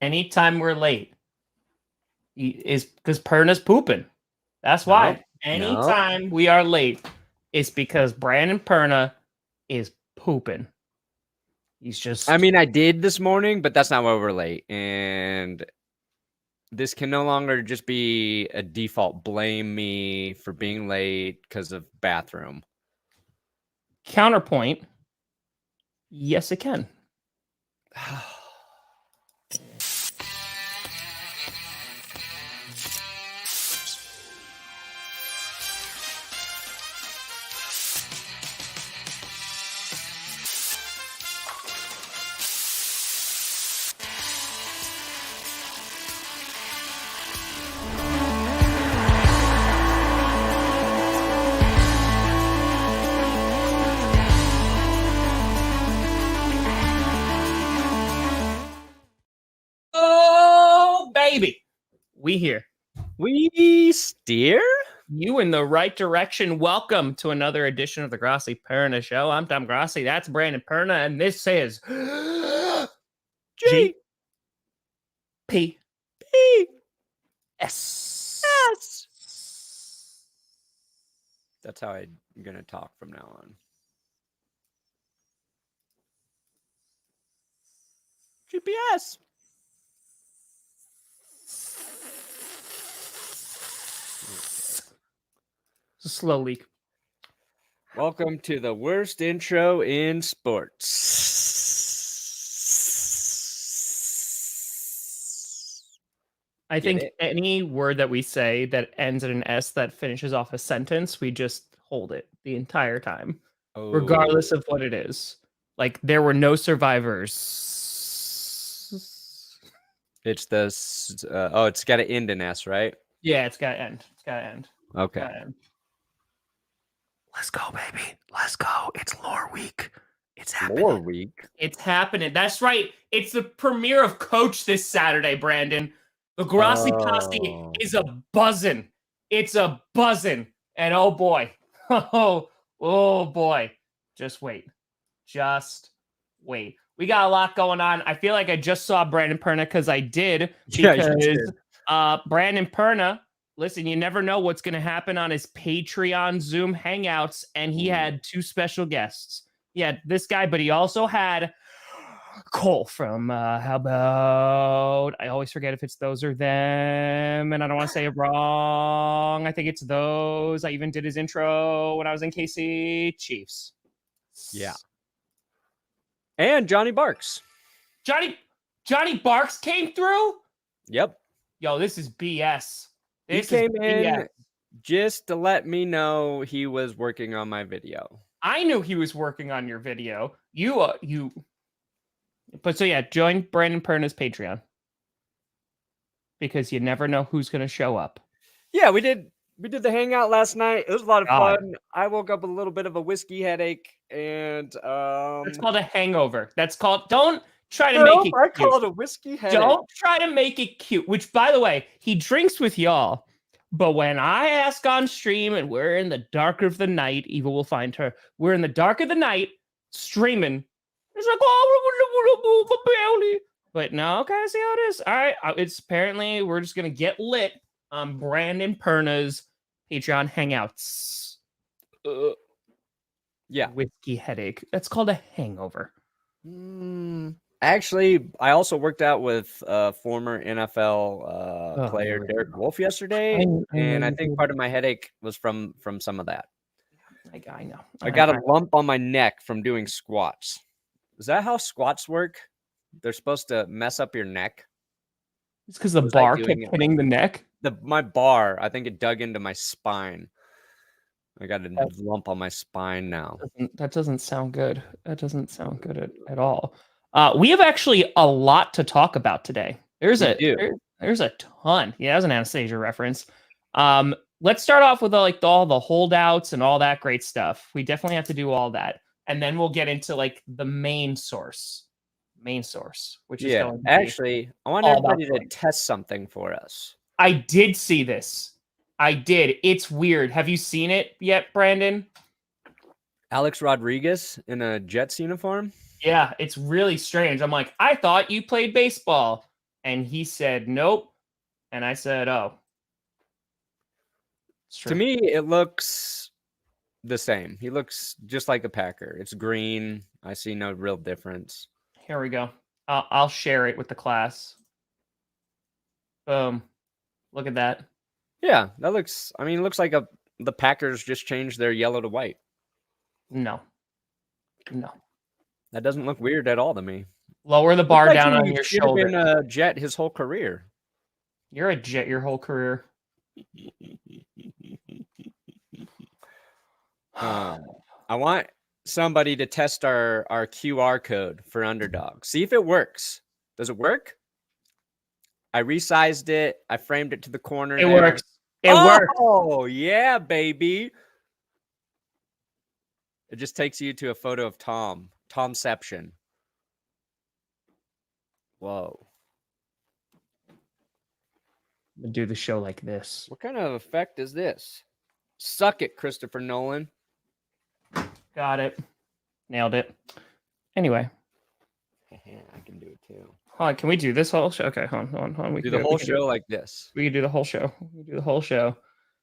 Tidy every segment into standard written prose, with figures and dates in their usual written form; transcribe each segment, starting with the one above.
Anytime we're late is because Perna's pooping. That's why. Anytime we are late, it's because Brandon Perna is pooping. He's just. I mean, I did this morning, but that's not why we're late. And this can no longer just be a default blame me for being late because of bathroom. Counterpoint. Yes, it can. Oh, baby. We here. We steer? You in the right direction. Welcome to another edition of the Grossi Perna Show. I'm Tom Grossi. That's Brandon Perna, and this is G P P S. S. That's how I'm going to talk from now on. GPS. It's a slow leak. Welcome to the worst intro in sports. I think any word that we say that ends in an S that finishes off a sentence, we just hold it the entire time, regardless of what it is. Like, there were no survivors. It's this. It's got to end in S, right? Yeah, it's got to end. It's got to end. Okay. Gotta end. Let's go, baby. Let's go. It's lore week. It's happening. Lore week? It's happening. That's right. It's the premiere of Coach this Saturday, Brandon. The Grossi Posse is a buzzing. It's a buzzing. And oh boy. Oh boy. Just wait. Just wait. We got a lot going on. I feel like I just saw Brandon Perna because I did. Because Brandon Perna, listen, you never know what's going to happen on his Patreon Zoom Hangouts. And he had two special guests. He had this guy, but he also had Cole from how about, I always forget if it's those or them, and I don't want to say it wrong. I think it's those. I even did his intro when I was in KC Chiefs. Yeah. And Johnny Barks. Johnny Barks came through? Yep. Yo, this is BS. He came in just to let me know he was working on my video. I knew he was working on your video. But so yeah, join Brandon Perna's Patreon. Because you never know who's going to show up. Yeah, we did the hangout last night. It was a lot of fun. I woke up with a little bit of a whiskey headache, and that's called a hangover. That's called, don't try to make it cute. I call it a whiskey headache. Don't try to make it cute, which, by the way, he drinks with y'all. But when I ask on stream and we're in the dark of the night, Eva will find her. We're in the dark of the night streaming. It's like, oh, but no, okay, see how it is. All right, it's apparently we're just gonna get lit on Brandon Perna's Patreon Hangouts. Yeah, whiskey headache. That's called a hangover. Actually, I also worked out with former NFL player Derek Wolfe yesterday, and I think part of my headache was from some of that. I know. I got a lump on my neck from doing squats. Is that how squats work? They're supposed to mess up your neck. It's because the bar kept hitting the neck. My bar, I think it dug into my spine. I got a lump on my spine now. That doesn't sound good. That doesn't sound good at all. We have actually a lot to talk about today. There's a ton. Yeah, that was an Anastasia reference. Let's start off with all the holdouts and all that great stuff. We definitely have to do all that. And then we'll get into the main source, which is going to actually, I want everybody to test something for us. I did see this. I did. It's weird. Have you seen it yet, Brandon? Alex Rodriguez in a Jets uniform? Yeah, it's really strange. I'm like, I thought you played baseball. And he said, nope. And I said, oh. It's true. To me, it looks the same. He looks just like a Packer. It's green. I see no real difference. Here we go. I'll share it with the class. Boom. Look at that. Yeah, that looks, I mean, it looks like the Packers just changed their yellow to white. No. That doesn't look weird at all to me. Lower the bar down on your shoulder. Been a Jet his whole career. You're a Jet your whole career. I want somebody to test our QR code for Underdog. See if it works. Does it work? I resized it. I framed it to the corner. It works. It works. Oh, yeah, baby. It just takes you to a photo of Tom. Tomception. Whoa. I'm gonna do the show like this. What kind of effect is this? Suck it, Christopher Nolan. Got it. Nailed it. Anyway. I can do it too. Hold on, can we do this whole show? Okay, hold on. We do can the whole show like this. We can do the whole show.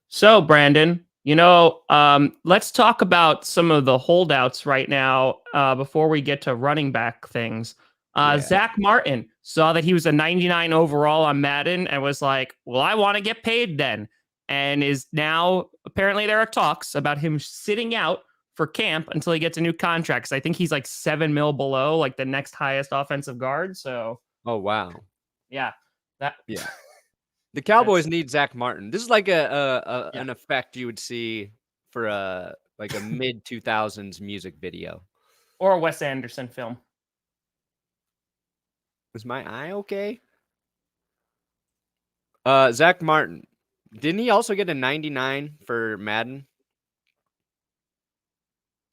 So, Brandon, let's talk about some of the holdouts right now before we get to running back things. Zach Martin saw that he was a 99 overall on Madden and was like, well, I want to get paid then. And is now, apparently there are talks about him sitting out for camp until he gets a new contract. Because I think he's like $7 million below like the next highest offensive guard. So, oh, wow. Yeah. The Cowboys need Zach Martin. This is like an effect you would see for a mid 2000s music video or a Wes Anderson film. Is my eye okay? Zach Martin. Didn't he also get a 99 for Madden?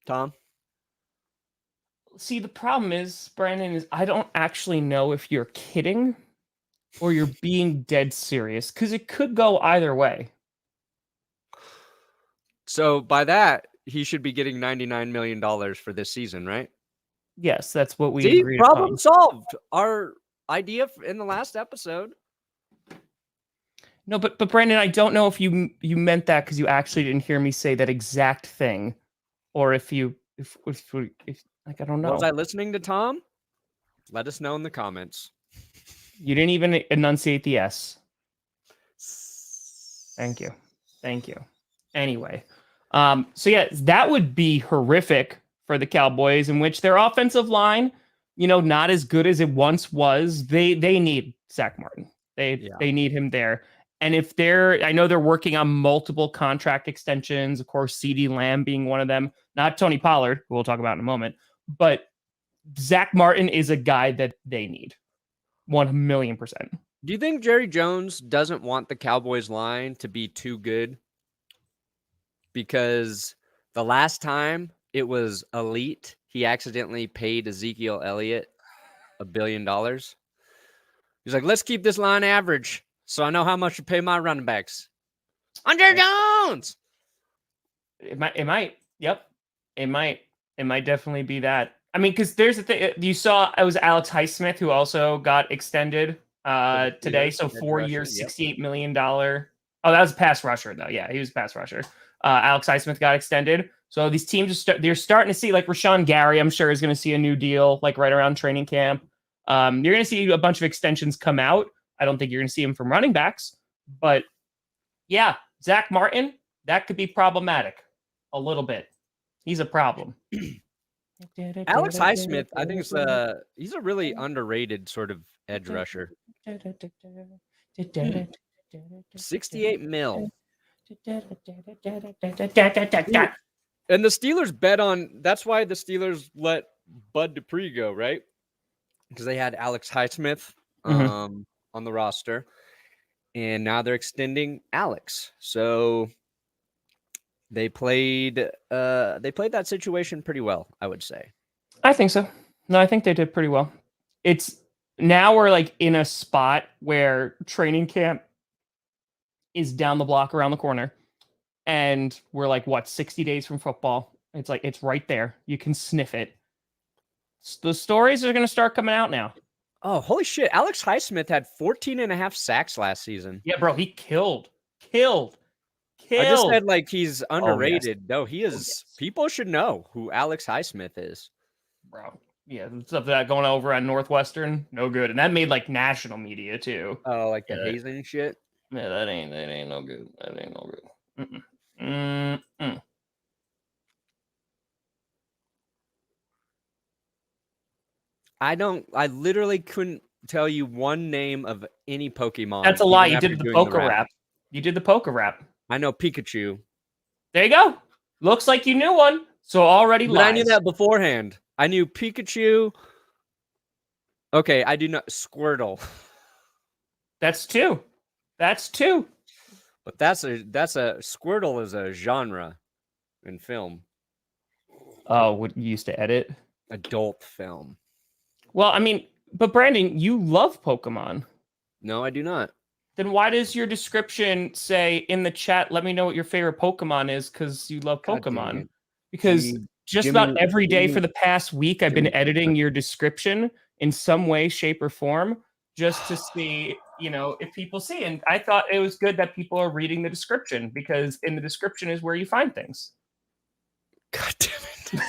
Tom? See, the problem is, Brandon, is I don't actually know if you're kidding or you're being dead serious, because it could go either way. So by that, he should be getting $99 million for this season, right? Yes, that's what we agreed upon. Problem solved. Our idea in the last episode. No, but Brandon, I don't know if you meant that because you actually didn't hear me say that exact thing, or if like I don't know. Was I listening to Tom? Let us know in the comments. You didn't even enunciate the S. Thank you. Anyway, so yeah, that would be horrific for the Cowboys, in which their offensive line, not as good as it once was. They need Zach Martin. They need him there. And I know they're working on multiple contract extensions, of course, CeeDee Lamb being one of them, not Tony Pollard, who we'll talk about in a moment, but Zach Martin is a guy that they need 1,000,000%. Do you think Jerry Jones doesn't want the Cowboys line to be too good? Because the last time it was elite, he accidentally paid Ezekiel Elliott $1 billion. He's like, let's keep this line average, so I know how much to pay my running backs. Jerry Jones. It might. Yep. It might definitely be that. I mean, because there's the thing. You saw it was Alex Highsmith who also got extended today. So 4 years, $68 million. Oh, that was a pass rusher though. Yeah, he was a pass rusher. Alex Highsmith got extended. So these teams they're starting to see, like Rashawn Gary, I'm sure is going to see a new deal like right around training camp. You're going to see a bunch of extensions come out. I don't think you're going to see them from running backs, but yeah, Zach Martin, that could be problematic a little bit. He's a problem. Alex Highsmith, I think he's a really underrated sort of edge rusher. 68 mil. And the Steelers bet on, that's why the Steelers let Bud Dupree go, right? Because they had Alex Highsmith on the roster, and now they're extending Alex. So they played that situation pretty well, I would say. I think so. No, I think they did pretty well. It's now we're like in a spot where training camp is down the block around the corner, and we're like 60 days from football. It's like it's right there. You can sniff it. The stories are going to start coming out now. Oh, holy shit. Alex Highsmith had 14 and a half sacks last season. Yeah, bro, he killed. I just said like he's Oh, yes. underrated. No, he is. Yes. People should know who Alex Highsmith is. Bro. Yeah, the stuff that going over on Northwestern, no good. And that made like national media too. Oh, like the Yeah. hazing shit. Yeah, that ain't no good. That ain't no good. I literally couldn't tell you one name of any Pokemon. That's a lie. even You after did the doing poker rap. You did the poker rap. I know Pikachu. There you go. Looks like you knew one. So already But lies. I knew that beforehand. I knew Pikachu. Okay, I do not Squirtle. That's two. But that's a Squirtle is a genre in film. Oh, what you used to edit? Adult film. Well, I mean, but Brandon, you love Pokemon. No, I do not. Then why does your description say in the chat, let me know what your favorite Pokemon is because you love Pokemon? Because just about every day for the past week, I've been editing your description in some way, shape, or form just to see, if people see. And I thought it was good that people are reading the description because in the description is where you find things. God damn it.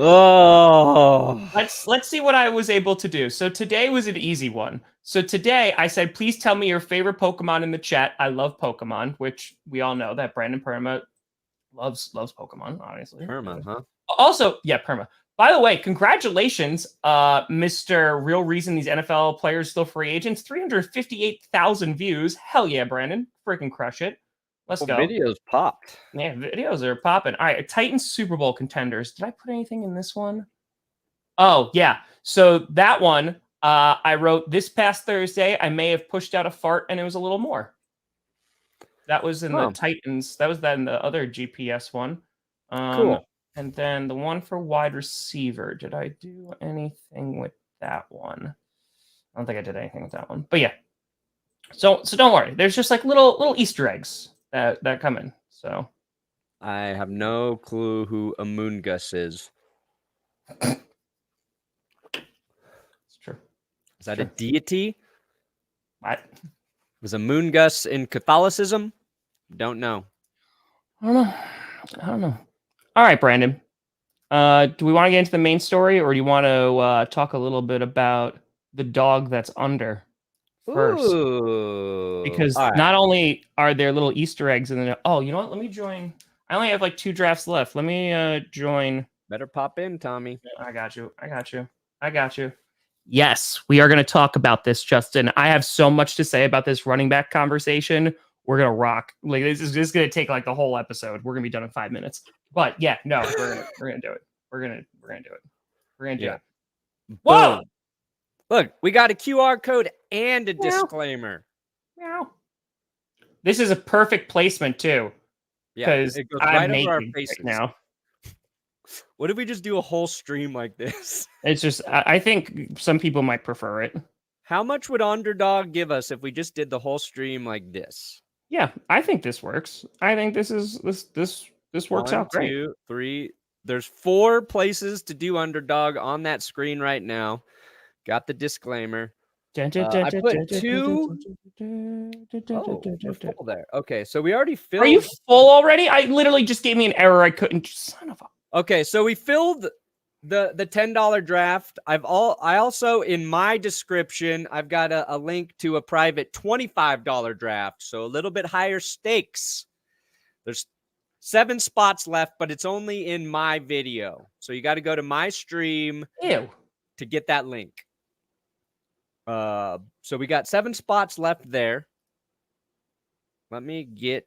Oh, let's see what I was able to do. So today was an easy one. So today I said, please tell me your favorite Pokemon in the chat. I love Pokemon, which we all know that Brandon Perma loves Pokemon, obviously. Perma, huh? Also, yeah, Perma. By the way, congratulations, Mr. Real Reason these NFL players still free agents. 358,000 views. Hell yeah, Brandon. Freaking crush it. Let's go. Videos popped. Yeah, videos are popping. All right, Titans Super Bowl contenders. Did I put anything in this one? Oh, yeah. So that one, I wrote this past Thursday. I may have pushed out a fart and it was a little more. That was in the Titans. That was in the other GPS one. Cool. And then the one for wide receiver. Did I do anything with that one? I don't think I did anything with that one. But yeah. So don't worry. There's just like little Easter eggs that come in. So I have no clue who Amoongus is. It's true. Is that a deity? What? Was Amoongus in Catholicism? Don't know. I don't know. All right, Brandon. Do we want to get into the main story, or do you want to talk a little bit about the dog that's under first? Ooh. Because not only are there little Easter eggs in the you know what? Let me join. I only have like 2 drafts left. Let me join. Better pop in, Tommy. I got you. Yes, we are going to talk about this, Justin. I have so much to say about this running back conversation. We're going to rock. Like this is just going to take like the whole episode. We're going to be done in 5 minutes. But yeah, no, we're going to do it. We're going to do it. We're going to do it. Whoa! Boom. Look, we got a QR code and a disclaimer. Meow. This is a perfect placement too. Because it goes right over our faces now. What if we just do a whole stream like this? It's just, I think some people might prefer it. How much would Underdog give us if we just did the whole stream like this? Yeah, I think this works. I think this works out great. 1, 2, 3. There's 4 places to do Underdog on that screen right now. Got the disclaimer. I put 2. Oh, we're full there. Okay, so we already filled. Are you full already? I literally just gave me an error. I couldn't. Son of a. Okay, so we filled the $10 draft. I also in my description I've got a link to a private $25 draft, so a little bit higher stakes. There's 7 spots left, but it's only in my video, so you got to go to my stream to get that link. So we got 7 spots left there. Let me get.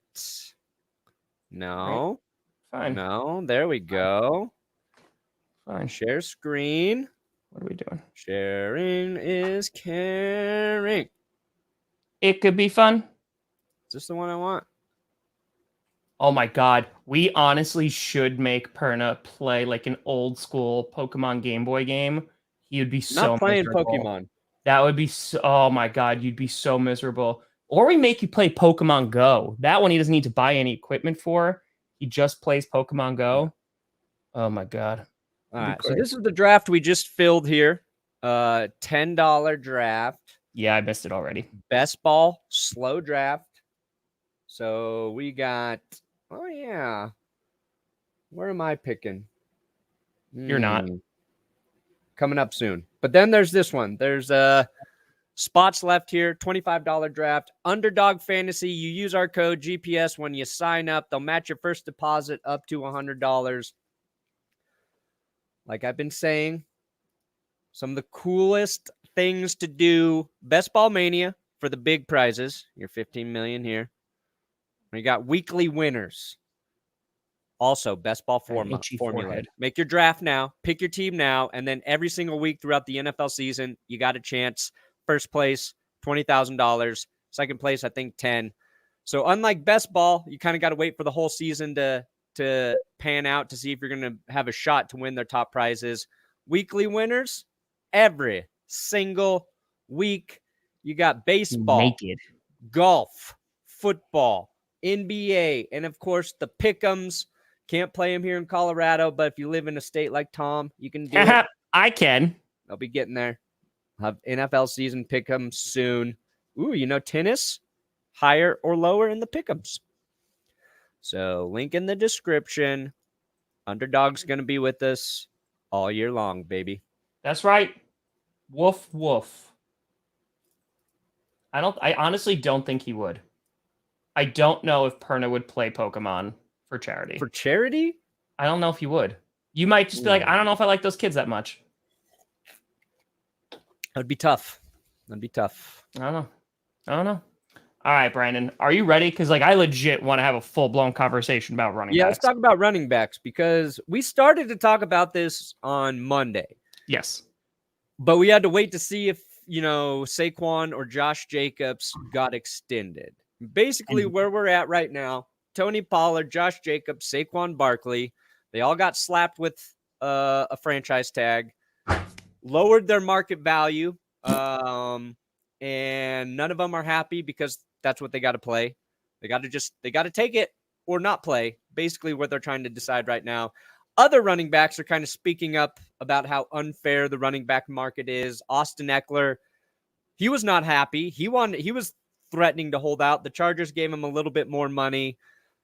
No. Fine. No, there we go. Fine. Share screen. What are we doing? Sharing is caring. It could be fun. Is this the one I want? Oh my god. We honestly should make Perna play like an old school Pokemon Game Boy game. He would be so not playing miserable. Pokemon. That would be so, oh my god, you'd be so miserable. Or we make you play Pokemon Go. That one he doesn't need to buy any equipment for. He just plays Pokemon Go. Oh my god. All right. So this is the draft we just filled here. $10 draft. Yeah, I missed it already. Best ball, slow draft. So we got, oh yeah. Where am I picking? You're not. Coming up soon. But then there's this one. There's spots left here, $25 draft. Underdog Fantasy. You use our code GPS when you sign up. They'll match your first deposit up to $100. Like I've been saying, some of the coolest things to do. Best Ball Mania for the big prizes. Your $15 million here. We got weekly winners. Also, best ball formula. Make your draft now, pick your team now, and then every single week throughout the NFL season, you got a chance. First place, $20,000. Second place, I think 10. So unlike best ball, you kind of got to wait for the whole season to pan out to see if you're going to have a shot to win their top prizes. Weekly winners, every single week. You got baseball, golf, football, NBA, and of course the pick'ems. Can't play them here in Colorado, but if you live in a state like Tom, you can do it. I can. I'll be getting there. I'll have NFL season pick'ems soon. Ooh, tennis, higher or lower in the pick'ems. So link in the description. Underdog's going to be with us all year long, baby. That's right. Woof, woof. I honestly don't think he would. I don't know if Perna would play Pokemon for charity. For charity? I don't know if he would. You might just be like, I don't know if I like those kids that much. That'd be tough. I don't know. All right, Brandon, are you ready? Because I legit want to have a full-blown conversation about running backs. Yeah, let's talk about running backs because we started to talk about this on Monday. Yes. But we had to wait to see if, Saquon or Josh Jacobs got extended. Basically, where we're at right now, Tony Pollard, Josh Jacobs, Saquon Barkley, they all got slapped with a franchise tag, lowered their market value, and none of them are happy because that's what they got to play. They got to take it or not play, basically what they're trying to decide right now. Other running backs are kind of speaking up about how unfair the running back market is. Austin Eckler, he was not happy. He was threatening to hold out. The Chargers gave him a little bit more money.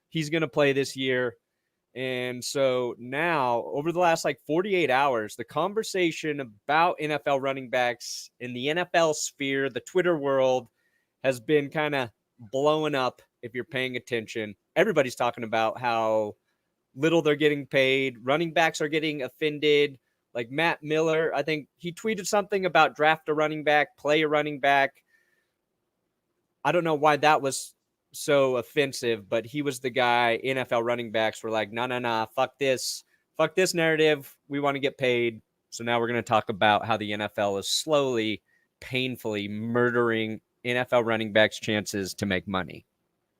He's going to play this year. And so now, over the last 48 hours, the conversation about NFL running backs in the NFL sphere, the Twitter world, has been kind of blowing up if you're paying attention. Everybody's talking about how little they're getting paid. Running backs are getting offended. Like Matt Miller, I think he tweeted something about draft a running back, play a running back. I don't know why that was so offensive, but he was the guy. NFL running backs were like, no, fuck this narrative. We want to get paid. So now we're going to talk about how the NFL is slowly, painfully murdering NFL running backs' chances to make money.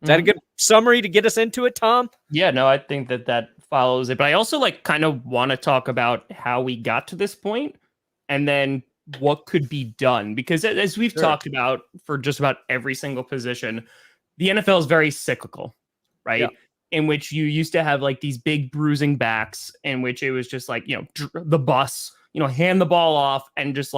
Is that a good summary to get us into it, Tom? Yeah, no, I think that follows it. But I also kind of want to talk about how we got to this point and then what could be done. Because as we've talked about for just about every single position, the NFL is very cyclical, right? Yeah. In which you used to have these big bruising backs in which it was just the bus, hand the ball off and just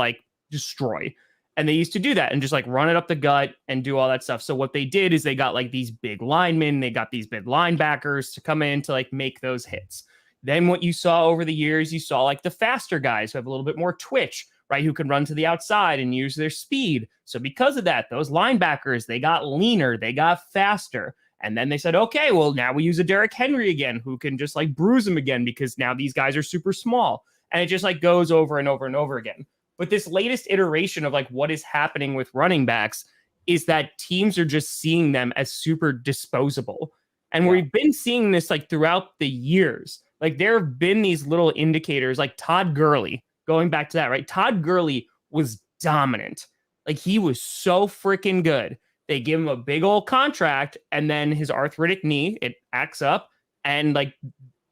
destroy. And they used to do that and just run it up the gut and do all that stuff. So what they did is they got these big linemen, they got these big linebackers to come in to make those hits. Then what you saw over the years, you saw the faster guys who have a little bit more twitch, right? Who can run to the outside and use their speed. So because of that, those linebackers, they got leaner, they got faster. And then they said, okay, well, now we use a Derrick Henry again, who can just bruise them again because now these guys are super small. And it just goes over and over and over again. But this latest iteration of what is happening with running backs is that teams are just seeing them as super disposable. And we've been seeing this throughout the years. There have been these little indicators Todd Gurley, going back to that, right? Todd Gurley was dominant. He was so freaking good. They give him a big old contract and then his arthritic knee, it acts up and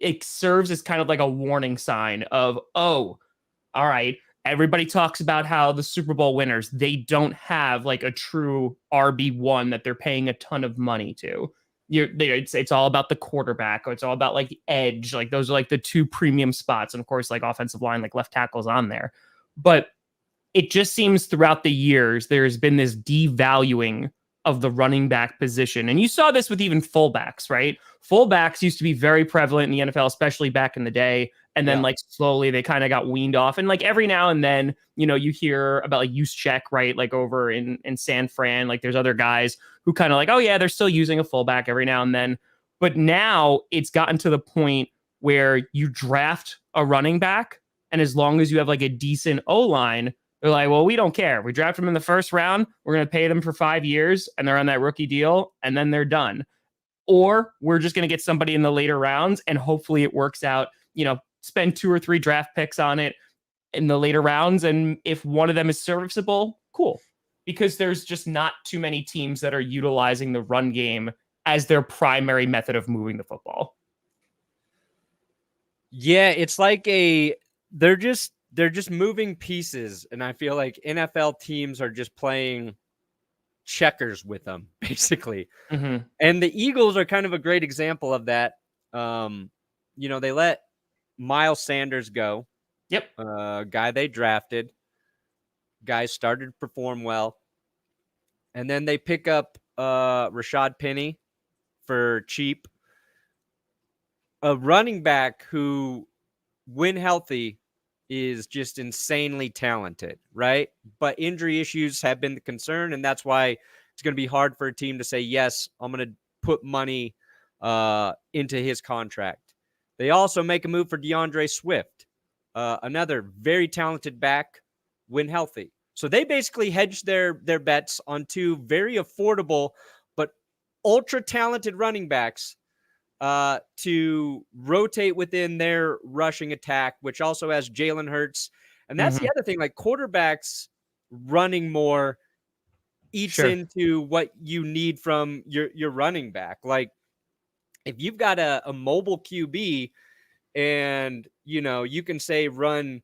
it serves as kind of a warning sign of, oh, all right. Everybody talks about how the Super Bowl winners, they don't have a true RB1 that they're paying a ton of money to. It's all about the quarterback, or it's all about like the edge. Like those are like the two premium spots. And of course, like offensive line, like left tackles on there. But it just seems throughout the years, there's been this devaluing of the running back position. And you saw this with even fullbacks, right? Fullbacks used to be very prevalent in the NFL, especially back in the day. And then like slowly they kind of got weaned off. And like every now and then, you hear about like Juszczyk, right? Like over in San Fran, like there's other guys who kind of like, oh yeah, they're still using a fullback every now and then. But now it's gotten to the point where you draft a running back, and as long as you have like a decent O-line, they're like, well, we don't care. We draft them in the first round. We're going to pay them for 5 years, and they're on that rookie deal, and then they're done. Or we're just going to get somebody in the later rounds, and hopefully it works out. Spend 2 or 3 draft picks on it in the later rounds, and if one of them is serviceable, cool. Because there's just not too many teams that are utilizing the run game as their primary method of moving the football. Yeah, it's like they're just moving pieces, and I feel like NFL teams are just playing checkers with them, basically. Mm-hmm. And the Eagles are kind of a great example of that. They let Miles Sanders go. Yep. Guy they drafted. Guys started to perform well. And then they pick up Rashad Penny for cheap. A running back who, when healthy, is just insanely talented, right? But injury issues have been the concern, and that's why it's going to be hard for a team to say, yes, I'm going to put money into his contract. They also make a move for DeAndre Swift, another very talented back when healthy. So they basically hedged their bets on 2 very affordable but ultra talented running backs to rotate within their rushing attack, which also has Jalen Hurts. And that's the other thing, like quarterbacks running more eats into what you need from your running back. Like if you've got a mobile QB and, you can say run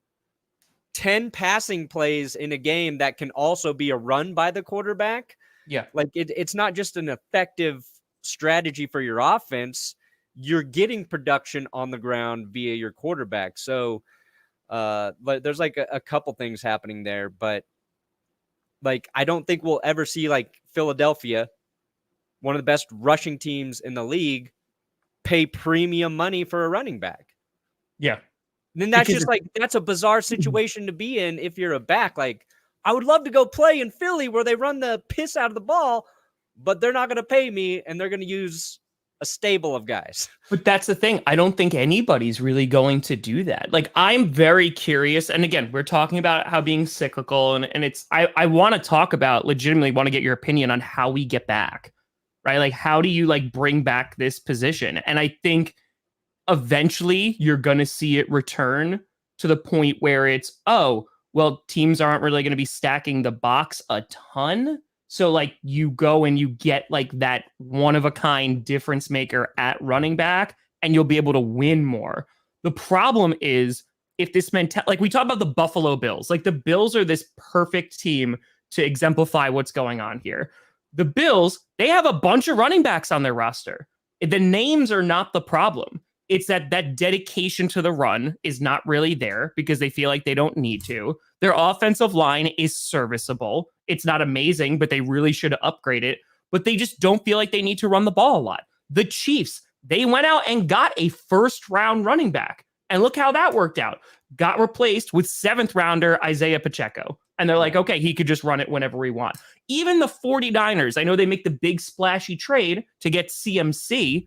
10 passing plays in a game that can also be a run by the quarterback. Yeah. Like it's not just an effective strategy for your offense. You're getting production on the ground via your quarterback. So there's like a couple things happening there, but like I don't think we'll ever see like Philadelphia, one of the best rushing teams in the league, pay premium money for a running back. Yeah. Then that's just like, that's a bizarre situation to be in if you're a back. Like, I would love to go play in Philly where they run the piss out of the ball, but they're not going to pay me and they're going to use a stable of guys. But that's the thing. I don't think anybody's really going to do that. Like, I'm very curious. And again, we're talking about how being cyclical, and it's, I want to talk about, legitimately want to get your opinion on how we get back, right? Like, how do you like bring back this position? And I think eventually you're going to see it return to the point where it's, oh, well, teams aren't really going to be stacking the box a ton. So like you go and you get like that one of a kind difference maker at running back, and you'll be able to win more. The problem is if this like we talk about the Buffalo Bills, like the Bills are this perfect team to exemplify what's going on here. The Bills, they have a bunch of running backs on their roster. The names are not the problem. It's that dedication to the run is not really there because they feel like they don't need to. Their offensive line is serviceable. It's not amazing, but they really should upgrade it. But they just don't feel like they need to run the ball a lot. The Chiefs, they went out and got a first-round running back. And look how that worked out. Got replaced with 7th rounder Isaiah Pacheco. And they're like, okay, he could just run it whenever we want. Even the 49ers, I know they make the big splashy trade to get CMC,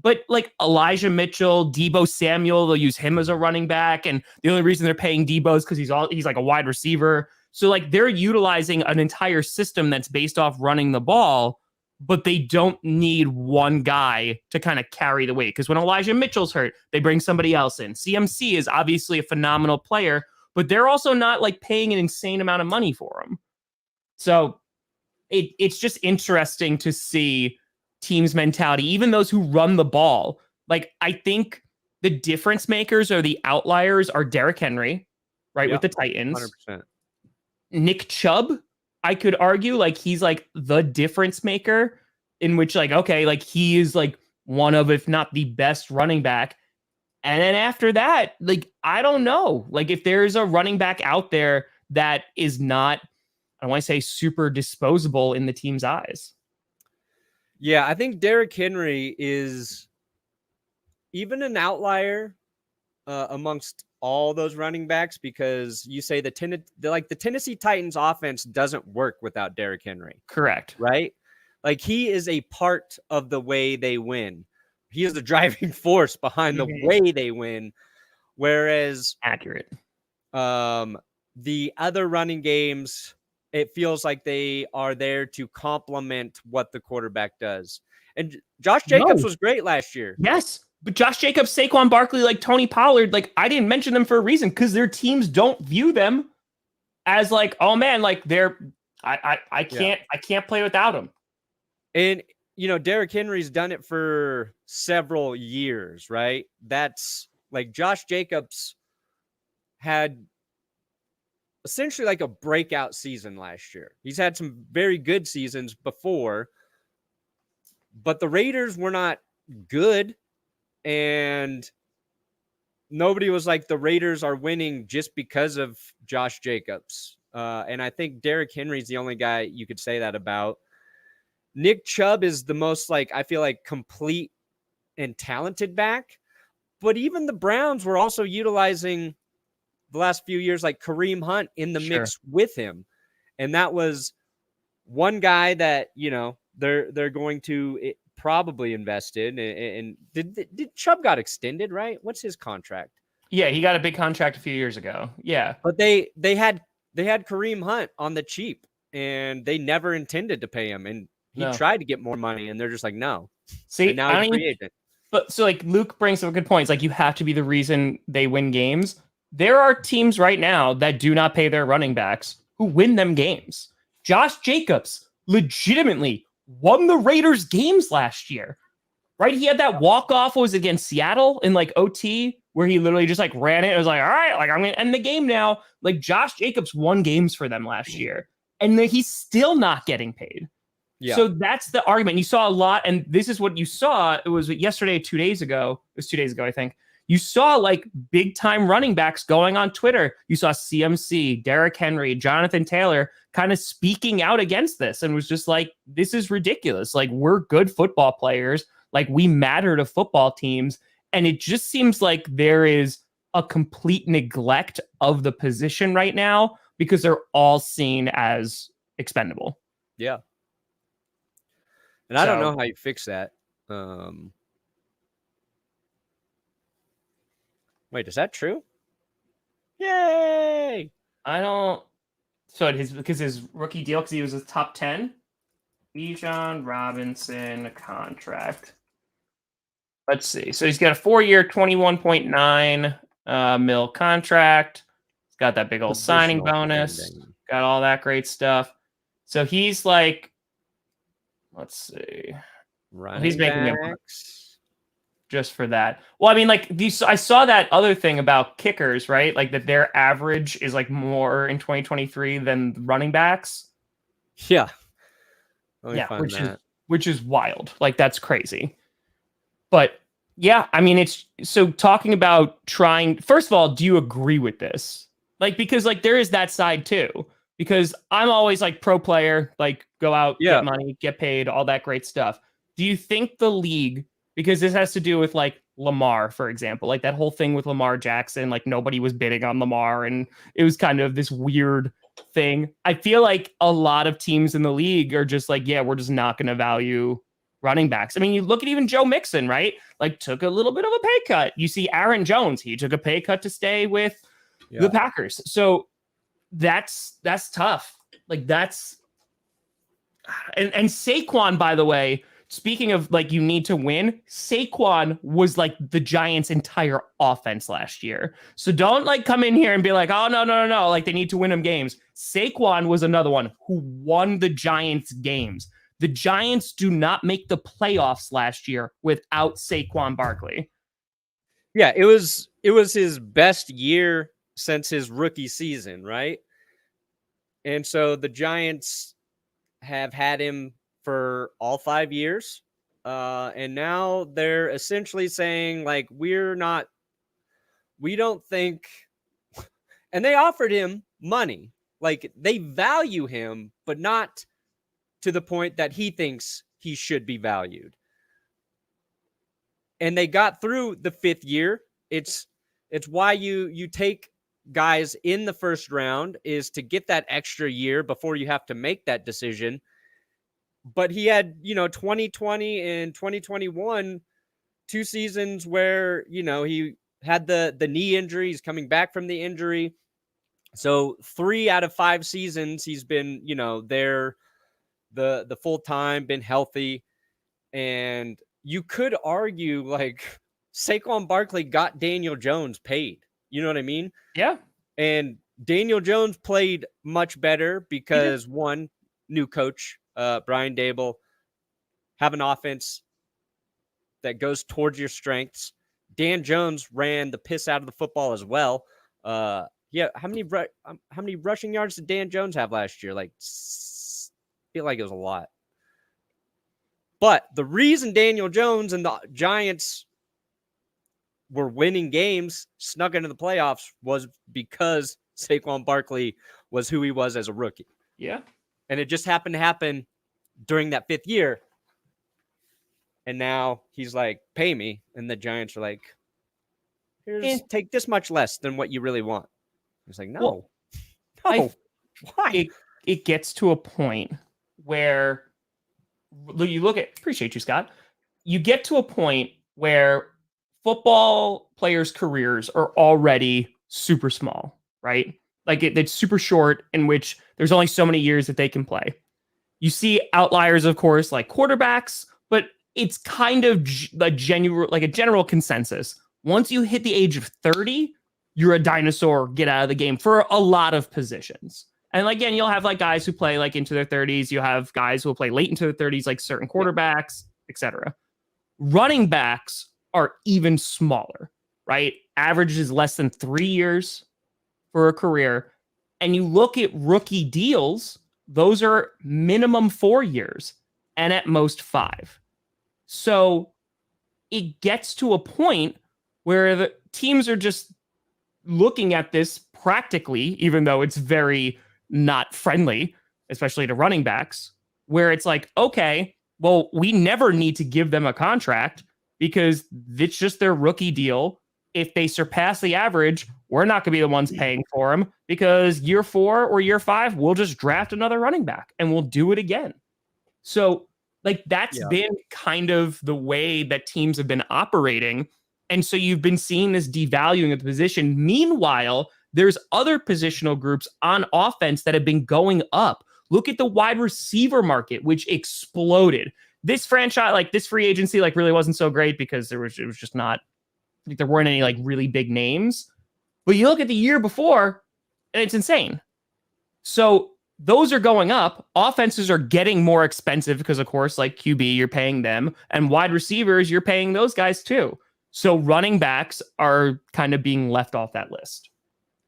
but like Elijah Mitchell, Deebo Samuel, they'll use him as a running back. And the only reason they're paying Deebo is because he's like a wide receiver. So like they're utilizing an entire system that's based off running the ball, but they don't need one guy to kind of carry the weight. Because when Elijah Mitchell's hurt, they bring somebody else in. CMC is obviously a phenomenal player, but they're also not like paying an insane amount of money for him. So it's just interesting to see teams' mentality, even those who run the ball. Like, I think the difference makers or the outliers are Derrick Henry, right, with the Titans. 100%. Nick Chubb, I could argue, like, he's like the difference maker in which like, okay, like he is like one of, if not the best running back. And then after that, like, I don't know, like if there's a running back out there that is not, I don't want to say super disposable in the team's eyes. Yeah, I think Derrick Henry is even an outlier amongst all those running backs, because you say the Tennessee Titans offense doesn't work without Derrick Henry. Correct. Right? Like he is a part of the way they win. He is the driving force behind the way they win. Whereas accurate. The other running games, it feels like they are there to complement what the quarterback does. And Josh Jacobs was great last year. Yes. But Josh Jacobs, Saquon Barkley, like Tony Pollard, like I didn't mention them for a reason because their teams don't view them as like, oh man, like they're I can't play without them. And you know, Derrick Henry's done it for several years, right? That's like Josh Jacobs had essentially like a breakout season last year. He's had some very good seasons before, but the Raiders were not good. And nobody was like, the Raiders are winning just because of Josh Jacobs. And I think Derrick Henry's the only guy you could say that about. Nick Chubb is the most, like, I feel like complete and talented back. But even the Browns were also utilizing the last few years, like Kareem Hunt in the mix with him. And that was one guy that, you know, they're going to probably invest in. And did Chubb got extended, right? What's his contract? Yeah, he got a big contract a few years ago. Yeah. But they had Kareem Hunt on the cheap, and they never intended to pay him. And he tried to get more money, and they're just like, no. See, and now he's free agent. But so like Luke brings some good points. Like you have to be the reason they win games. There are teams right now that do not pay their running backs who win them games. Josh Jacobs legitimately won the Raiders games last year, right? He had that walk-off, was against Seattle in like OT, where he literally just like ran it. It was like, all right, like I'm going to end the game now. Like Josh Jacobs won games for them last year, and then he's still not getting paid. Yeah. So that's the argument. You saw a lot, and this is what you saw. It was yesterday, 2 days ago. It was 2 days ago, I think. You saw like big time running backs going on Twitter. You saw CMC, Derrick Henry, Jonathan Taylor kind of speaking out against this and was just like, this is ridiculous. Like, we're good football players. Like, we matter to football teams. And it just seems like there is a complete neglect of the position right now because they're all seen as expendable. Yeah. And I don't know how you fix that. Wait, is that true? Yay! I don't. So because his rookie deal, because he was a top 10. Bijan Robinson contract. Let's see. So he's got a 4-year, $21.9 mil contract. He's got that big old signing bonus. Got all that great stuff. So he's like, let's see. He's making it just for that. Well, I mean, like I saw that other thing about kickers, right? Like that their average is like more in 2023 than running backs. Yeah. Which is wild. Like that's crazy. But yeah, I mean, it's so talking about trying. First of all, do you agree with this? Like, because like there is that side too. Because I'm always like pro player, like go out, get money, get paid, all that great stuff. Do you think the league, because this has to do with like Lamar, for example, like that whole thing with Lamar Jackson, like nobody was bidding on Lamar and it was kind of this weird thing. I feel like a lot of teams in the league are just like, yeah, we're just not going to value running backs. I mean, you look at even Joe Mixon, right? Like took a little bit of a pay cut. You see Aaron Jones, he took a pay cut to stay with the Packers. So that's tough. Like that's, and Saquon, by the way, speaking of like, you need to win, Saquon was like the Giants' entire offense last year. So don't like come in here and be like, oh, no. Like they need to win them games. Saquon was another one who won the Giants games. The Giants do not make the playoffs last year without Saquon Barkley. Yeah, it was his best year since his rookie season, right? And so the Giants have had him for all 5 years. And now they're essentially saying, like, we don't think, and they offered him money. Like, they value him, but not to the point that he thinks he should be valued. And they got through the 5th year. It's why you take guys in the first round, is to get that extra year before you have to make that decision. But he had, 2020 and 2021, 2 seasons where, he had the knee injury. He's coming back from the injury. So 3 out of 5 seasons, he's been, there the full time, been healthy. And you could argue, like, Saquon Barkley got Daniel Jones paid. You know what I mean? Yeah. And Daniel Jones played much better because, one, new coach, Brian Dable, have an offense that goes towards your strengths. Dan Jones ran the piss out of the football as well. Yeah, how many rushing yards did Dan Jones have last year? Like, feel like it was a lot. But the reason Daniel Jones and the Giants were winning games, snuck into the playoffs, was because Saquon Barkley was who he was as a rookie. Yeah. And it just happened to happen during that 5th year. And now he's like, pay me. And the Giants are like, take this much less than what you really want. He's like, no. Why? It gets to a point where you look at, appreciate you, Scott. You get to a point where football players' careers are already super small, right? Like it's super short, in which there's only so many years that they can play. You see outliers, of course, like quarterbacks, but it's kind of a general consensus. Once you hit the age of 30, you're a dinosaur, get out of the game for a lot of positions. And again, you'll have like guys who play like into their 30s. You have guys who will play late into their 30s, like certain quarterbacks, etc. Running backs are even smaller, right? Average is less than 3 years for a career. And you look at rookie deals, those are minimum 4 years and at most 5. So it gets to a point where the teams are just looking at this practically, even though it's very not friendly, especially to running backs, where it's like, okay, well, we never need to give them a contract because it's just their rookie deal. If they surpass the average, we're not going to be the ones paying for them, because year 4 or year 5, we'll just draft another running back and we'll do it again. So like that's been kind of the way that teams have been operating. And so you've been seeing this devaluing of the position. Meanwhile, there's other positional groups on offense that have been going up. Look at the wide receiver market, which exploded. This franchise, like this free agency, like really wasn't so great because it was just not, like there weren't any like really big names. But you look at the year before, and it's insane. So those are going up. Offenses are getting more expensive because, of course, like QB, you're paying them, and wide receivers, you're paying those guys too. So running backs are kind of being left off that list.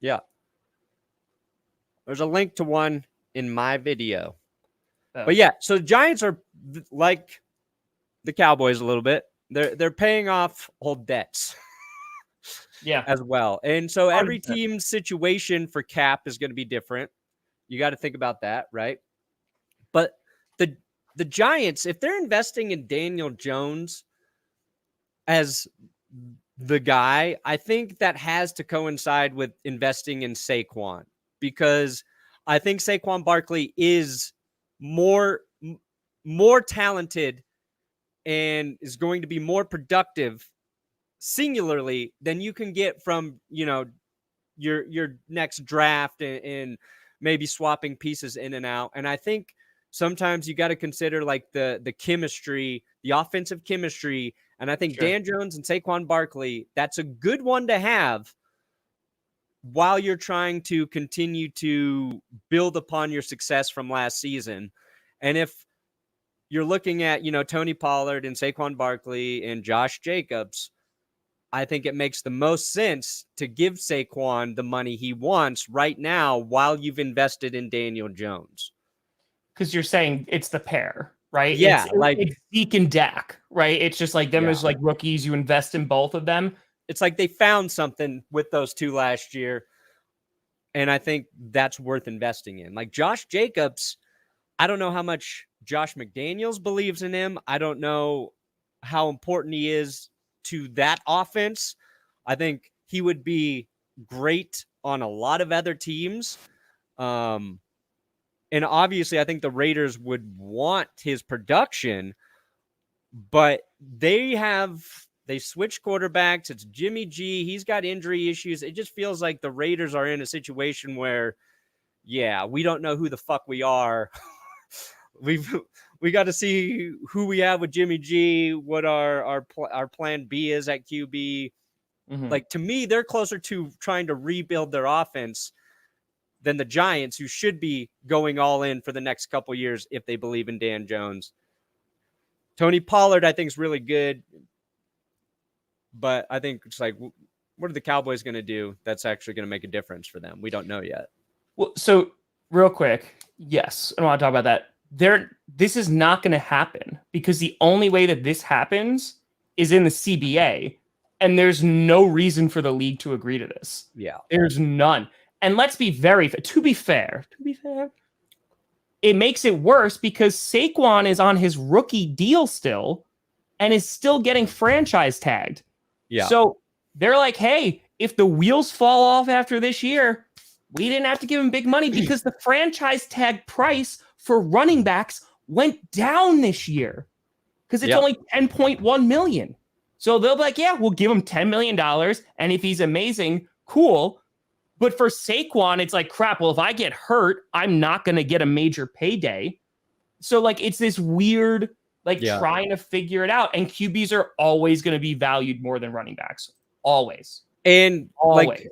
Yeah. There's a link to one in my video. Oh. But yeah, so the Giants are like the Cowboys a little bit. They're paying off old debts. Yeah. As well. And so every team's situation for cap is going to be different. You got to think about that, right? But the Giants, if they're investing in Daniel Jones as the guy, I think that has to coincide with investing in Saquon, because I think Saquon Barkley is more talented and is going to be more productive singularly than you can get from, your next draft and maybe swapping pieces in and out. And I think sometimes you got to consider like the chemistry, the offensive chemistry. And I think Dan Jones and Saquon Barkley, that's a good one to have while you're trying to continue to build upon your success from last season. And if you're looking at, Tony Pollard and Saquon Barkley and Josh Jacobs, I think it makes the most sense to give Saquon the money he wants right now while you've invested in Daniel Jones. Because you're saying it's the pair, right? Yeah, It's Zeke and Dak, right? It's just like them as like rookies. You invest in both of them. It's like they found something with those two last year, and I think that's worth investing in. Like Josh Jacobs, I don't know how much Josh McDaniels believes in him. I don't know how important he is to that offense. I think he would be great on a lot of other teams. And obviously, I think the Raiders would want his production, but they switched quarterbacks. It's Jimmy G. He's got injury issues. It just feels like the Raiders are in a situation where, we don't know who the fuck we are. We got to see who we have with Jimmy G, what our plan B is at QB. Mm-hmm. Like, to me, they're closer to trying to rebuild their offense than the Giants, who should be going all in for the next couple years if they believe in Dan Jones. Tony Pollard, I think, is really good, but I think it's like, what are the Cowboys going to do that's actually going to make a difference for them? We don't know yet. Well, so real quick, yes, I don't want to talk about that. This is not going to happen because the only way that this happens is in the CBA, and there's no reason for the league to agree to this. Yeah, there's none. And let's be to be fair, it makes it worse because Saquon is on his rookie deal still and is still getting franchise tagged. Yeah. So they're like, hey, if the wheels fall off after this year, we didn't have to give him big money because the franchise tag price for running backs went down this year because it's only $10.1 million. So they'll be like, yeah, we'll give him $10 million. And if he's amazing, cool. But for Saquon, it's like, crap, well, if I get hurt, I'm not going to get a major payday. So, like, it's this weird, trying to figure it out. And QBs are always going to be valued more than running backs. Always. And, always.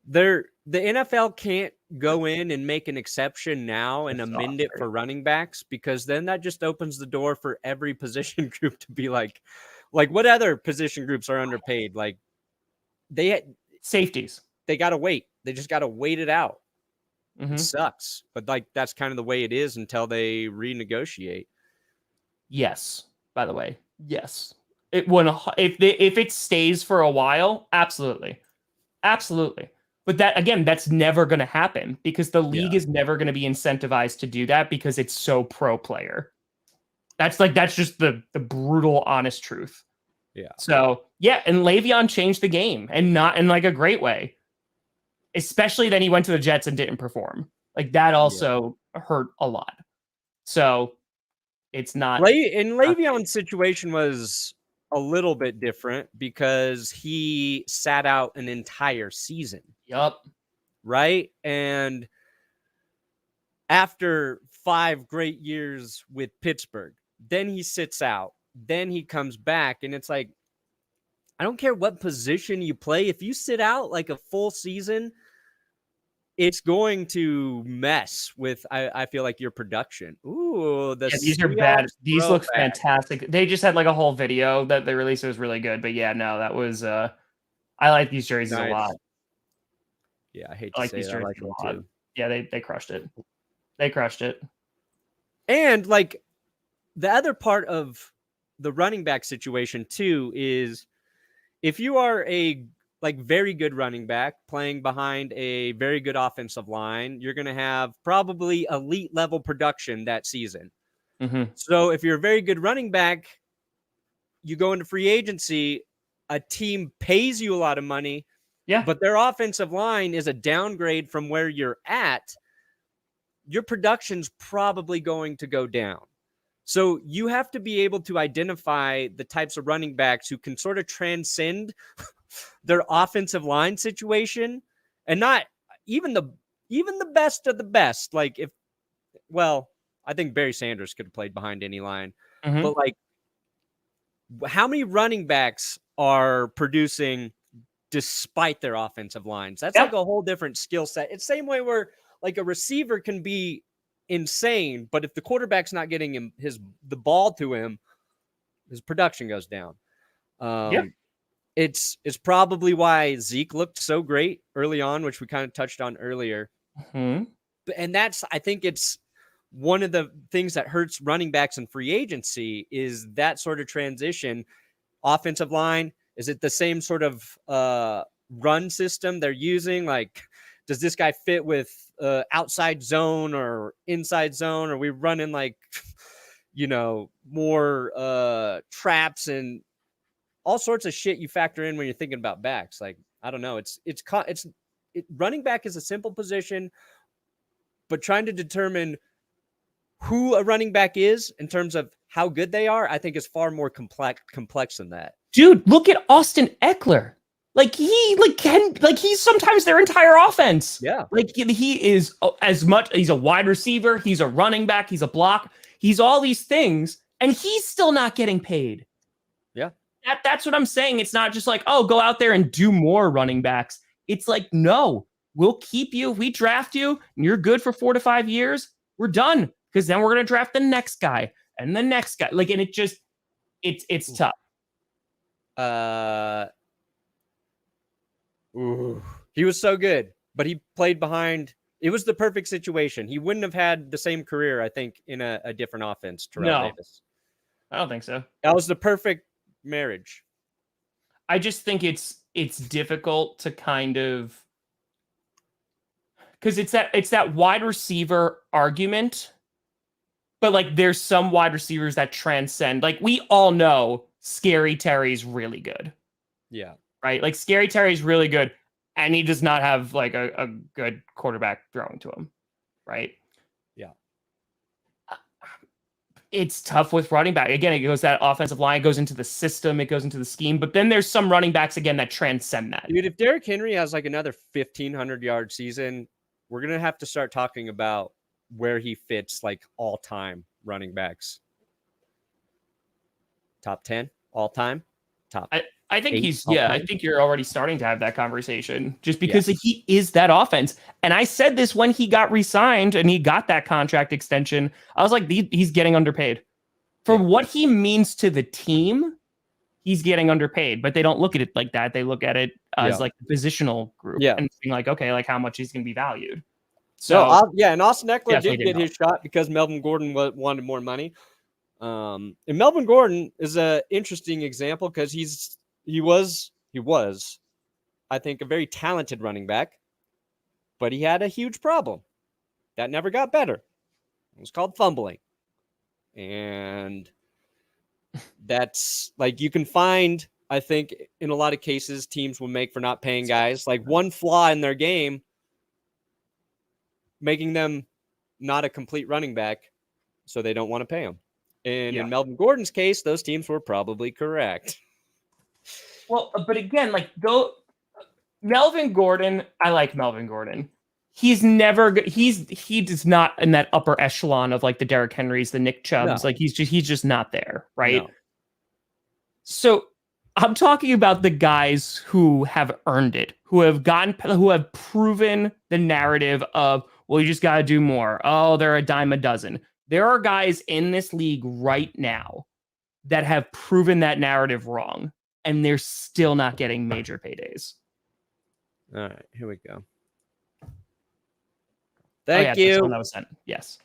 The NFL can't go in and make an exception now and amend it for running backs, because then that just opens the door for every position group to be like what other position groups are underpaid? Like, safeties. They got to wait. They just got to wait it out. Mm-hmm. It sucks, but that's kind of the way it is until they renegotiate. Yes. By the way, yes. If it stays for a while, absolutely. But that's never going to happen because the league is never going to be incentivized to do that because it's so pro player. That's just the brutal, honest truth. Yeah. So, and Le'Veon changed the game, and not in a great way. Especially then he went to the Jets and didn't perform. That also hurt a lot. So, it's not. Le'Veon's situation was a little bit different because he sat out an entire season. Yup. Right? And after 5 great years with Pittsburgh, then he sits out. Then he comes back, and it's like, I don't care what position you play. If you sit out a full season, it's going to mess with, I feel like, your production. Ooh, these are bad. These look fantastic. They just had a whole video that they released. It was really good. But that was I like these jerseys a lot. Yeah, I hate to say it. I like them too. Yeah, they crushed it. They crushed it. And the other part of the running back situation too is, if you are a very good running back playing behind a very good offensive line, you're going to have probably elite level production that season. Mm-hmm. So if you're a very good running back, you go into free agency, a team pays you a lot of money, but their offensive line is a downgrade from where you're at. Your production's probably going to go down. So you have to be able to identify the types of running backs who can sort of transcend their offensive line situation, and not even the best of the best. I think Barry Sanders could have played behind any line, but how many running backs are producing despite their offensive lines? That's a whole different skill set. It's the same way where a receiver can be insane, but if the quarterback's not getting him the ball to him, his production goes down. It's probably why Zeke looked so great early on, which we kind of touched on earlier. Mm-hmm. And I think it's one of the things that hurts running backs in free agency is that sort of transition. Offensive line, is it the same sort of run system they're using? Like, does this guy fit with outside zone or inside zone? Are we running like, more traps and all sorts of shit you factor in when you're thinking about backs? Like, I don't know. Running back is a simple position, but trying to determine who a running back is in terms of how good they are, I think is far more complex than that. Dude, look at Austin Eckler. He's sometimes their entire offense. Yeah. Like he is he's a wide receiver, he's a running back, he's a block, he's all these things, and he's still not getting paid. Yeah. That's what I'm saying. It's not just like, oh, go out there and do more running backs. It's like, no, we'll keep you. If we draft you and you're good for 4 to 5 years, we're done. Because then we're going to draft the next guy and the next guy. Like, and it's tough. He was so good, but he played behind. It was the perfect situation. He wouldn't have had the same career, I think, in a different offense. Terrell Davis. I don't think so. That was the perfect marriage. I just think it's difficult to kind of, because it's that wide receiver argument. But like, there's some wide receivers that transcend. Like, we all know Scary Terry's really good. Yeah. Right? Like, Scary Terry's really good, and he does not have like a good quarterback throwing to him. Right? Yeah. It's tough with running back. Again, it goes that offensive line, it goes into the system, it goes into the scheme. But then there's some running backs, again, that transcend that. Dude, if Derrick Henry has like another 1,500-yard season, we're going to have to start talking about where he fits like all-time running backs. Top 10 all-time? Top I think 8 he's all-time? I think you're already starting to have that conversation just because he is that offense. And I said this when he got re-signed and he got that contract extension. I was like, he's getting underpaid. For what he means to the team, he's getting underpaid, but they don't look at it like that. They look at it as like the positional group and being like, okay, like how much he's going to be valued. So and Austin Eckler did get his shot because Melvin Gordon wanted more money. And Melvin Gordon is an interesting example because he was, I think, a very talented running back, but he had a huge problem that never got better. It was called fumbling. And that's like, you can find, I think, in a lot of cases, teams will make for not paying guys like one flaw in their game, making them not a complete running back, so they don't want to pay him. And in Melvin Gordon's case, those teams were probably correct. Well, but again, like Melvin Gordon, I like Melvin Gordon. He's never he does not in that upper echelon of like the Derrick Henrys, the Nick Chubbs. No. Like he's just not there, right? No. So I'm talking about the guys who have earned it, who have proven the narrative of, well, you just got to do more. Oh, they're a dime a dozen. There are guys in this league right now that have proven that narrative wrong, and they're still not getting major paydays. All right, here we go. Thank you. That's the one that was sent. Yes.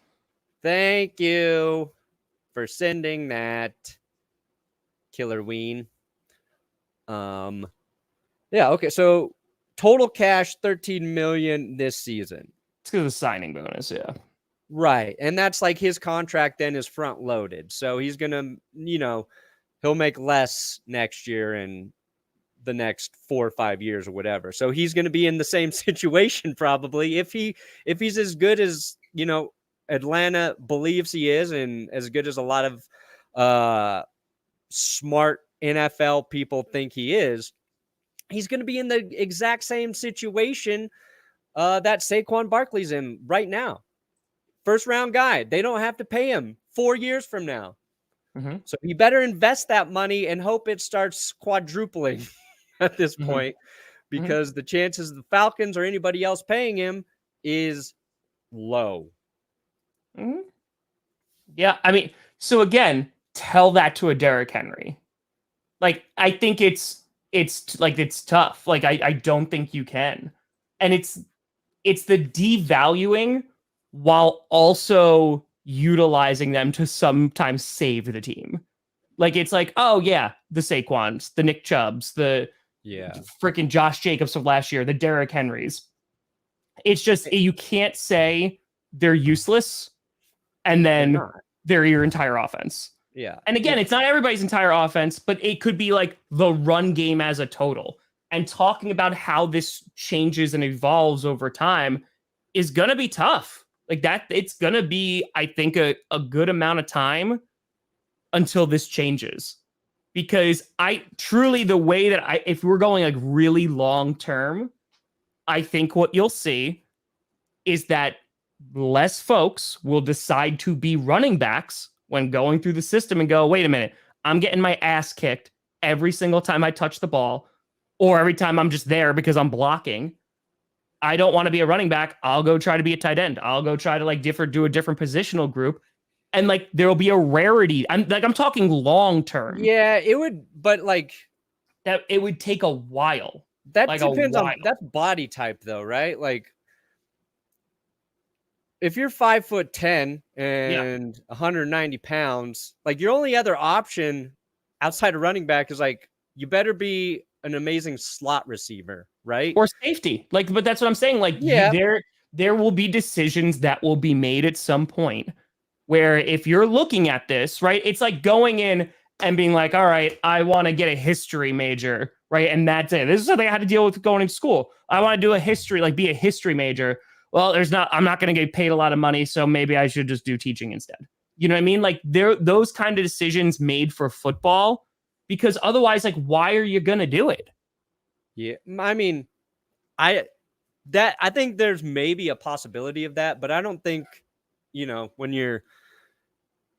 Thank you for sending that, Killer Ween. Yeah, okay. So total cash $13 million this season. It's because of the signing bonus, yeah. Right. And that's like his contract then is front loaded. So he's gonna, he'll make less next year and the next 4 or 5 years or whatever. So he's going to be in the same situation probably if he's as good as, Atlanta believes he is, and as good as a lot of smart NFL people think he is. He's going to be in the exact same situation that Saquon Barkley's in right now. First round guy. They don't have to pay him 4 years from now. Mm-hmm. So you better invest that money and hope it starts quadrupling at this point, because the chances the Falcons or anybody else paying him is low. Mm-hmm. Yeah, I mean, so again, tell that to a Derrick Henry. Like, I think it's tough. Like, I don't think you can. And it's the devaluing while also utilizing them to sometimes save the team. Like, it's like, oh yeah, the Saquons, the Nick Chubbs, the freaking Josh Jacobs of last year, the Derrick Henrys. It's just, you can't say they're useless and then they're your entire offense. Yeah. And again, it's not everybody's entire offense, but it could be like the run game as a total. And talking about how this changes and evolves over time is going to be tough. Like that, it's going to be, I think, a good amount of time until this changes. Because I truly, the way that if we're going like really long term, I think what you'll see is that less folks will decide to be running backs when going through the system and go, wait a minute, I'm getting my ass kicked every single time I touch the ball, or every time I'm just there because I'm blocking. I don't want to be a running back. I'll go try to be a tight end. I'll go try to like do a different positional group. And like there will be a rarity. I'm talking long term. Yeah, it would, but like that it would take a while. That like depends on that's body type though, right? Like if you're 5'10" and 190 pounds, like your only other option outside of running back is like you better be an amazing slot receiver, right? Or safety. Like, but that's what I'm saying. Like, there will be decisions that will be made at some point where if you're looking at this, right, it's like going in and being like, all right, I want to get a history major, right? And that's it. This is something I had to deal with going to school. I want to do a history, like be a history major. Well, I'm not going to get paid a lot of money, so maybe I should just do teaching instead. You know what I mean? Like those kind of decisions made for football, because otherwise, like, why are you going to do it? Yeah. I mean, I think there's maybe a possibility of that, but I don't think, when you're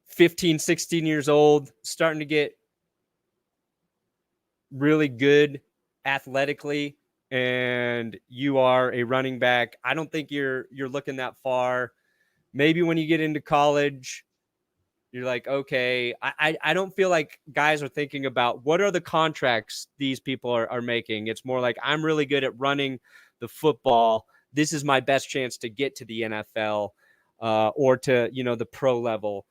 15, 16 years old, starting to get really good athletically, and you are a running back, I don't think you're looking that far. Maybe when you get into college, you're like, okay, I don't feel like guys are thinking about what are the contracts these people are making. It's more like, I'm really good at running the football. This is my best chance to get to the NFL or to, the pro level.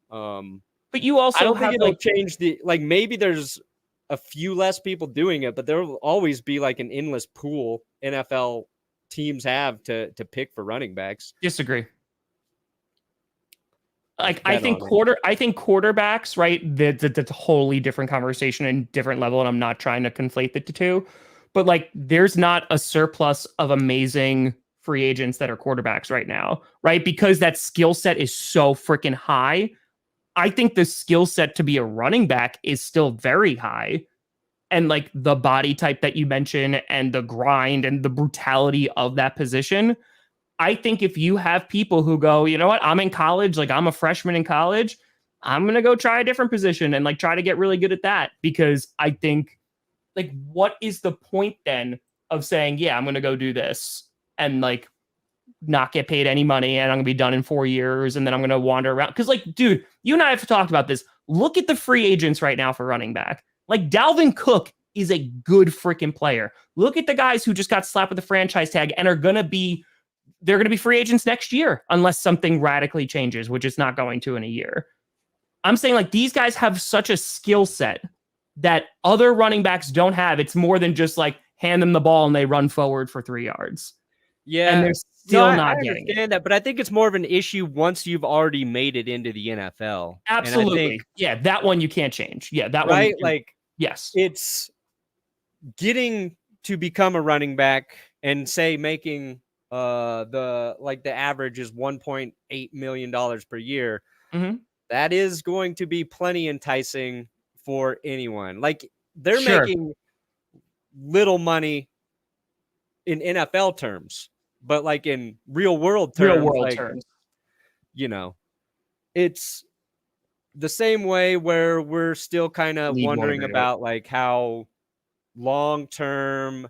But you also I don't think it'll change maybe there's a few less people doing it, but there will always be like an endless pool NFL teams have to pick for running backs. Disagree. Like I think quarterbacks, right? That's a wholly different conversation and different level, and I'm not trying to conflate the two. But like, there's not a surplus of amazing free agents that are quarterbacks right now, right? Because that skill set is so freaking high. I think the skill set to be a running back is still very high. And like the body type that you mentioned and the grind and the brutality of that position, I think if you have people who go, you know what, I'm in college, like I'm a freshman in college, I'm going to go try a different position and like try to get really good at that. Because I think, like, what is the point then of saying, yeah, I'm going to go do this and like not get paid any money and I'm going to be done in 4 years and then I'm going to wander around? Because like, dude, you and I have talked about this. Look at the free agents right now for running back. Like Dalvin Cook is a good freaking player. Look at the guys who just got slapped with the franchise tag and they're going to be free agents next year unless something radically changes, which is not going to in a year. I'm saying like these guys have such a skill set that other running backs don't have. It's more than just like hand them the ball and they run forward for 3 yards. Yeah. And they're still not I getting understand that, but I think it's more of an issue once you've already made it into the NFL. Absolutely. Yeah, that one you can't change. Yeah, that right? one. Like, yes. It's getting to become a running back and say making the average is $1.8 million per year. Mm-hmm. That is going to be plenty enticing for anyone. Like they're making little money in NFL terms, but like in real world terms, it's the same way where we're still kind of wondering about like how long-term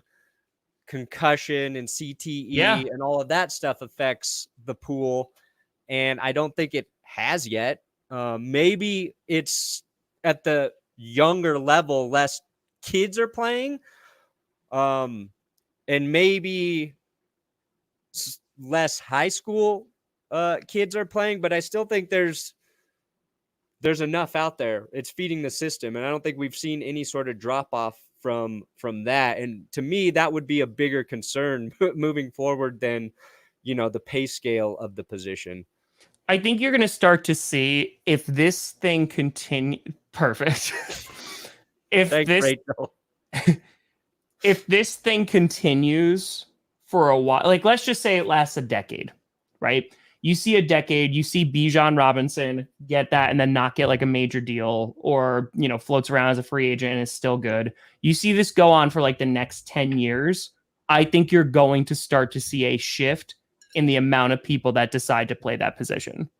concussion and CTE and all of that stuff affects the pool. And I don't think it has yet. Maybe it's at the younger level, less kids are playing. And maybe less high school kids are playing, but I still think there's enough out there. It's feeding the system, and I don't think we've seen any sort of drop off from that. And to me, that would be a bigger concern moving forward than, the pay scale of the position. I think you're going to start to see if this thing continue. Perfect. Thanks, Rachel. If this thing continues for a while, like let's just say it lasts a decade, right? You see a decade, you see Bijan Robinson get that and then not get like a major deal, or, floats around as a free agent and is still good. You see this go on for like the next 10 years. I think you're going to start to see a shift in the amount of people that decide to play that position.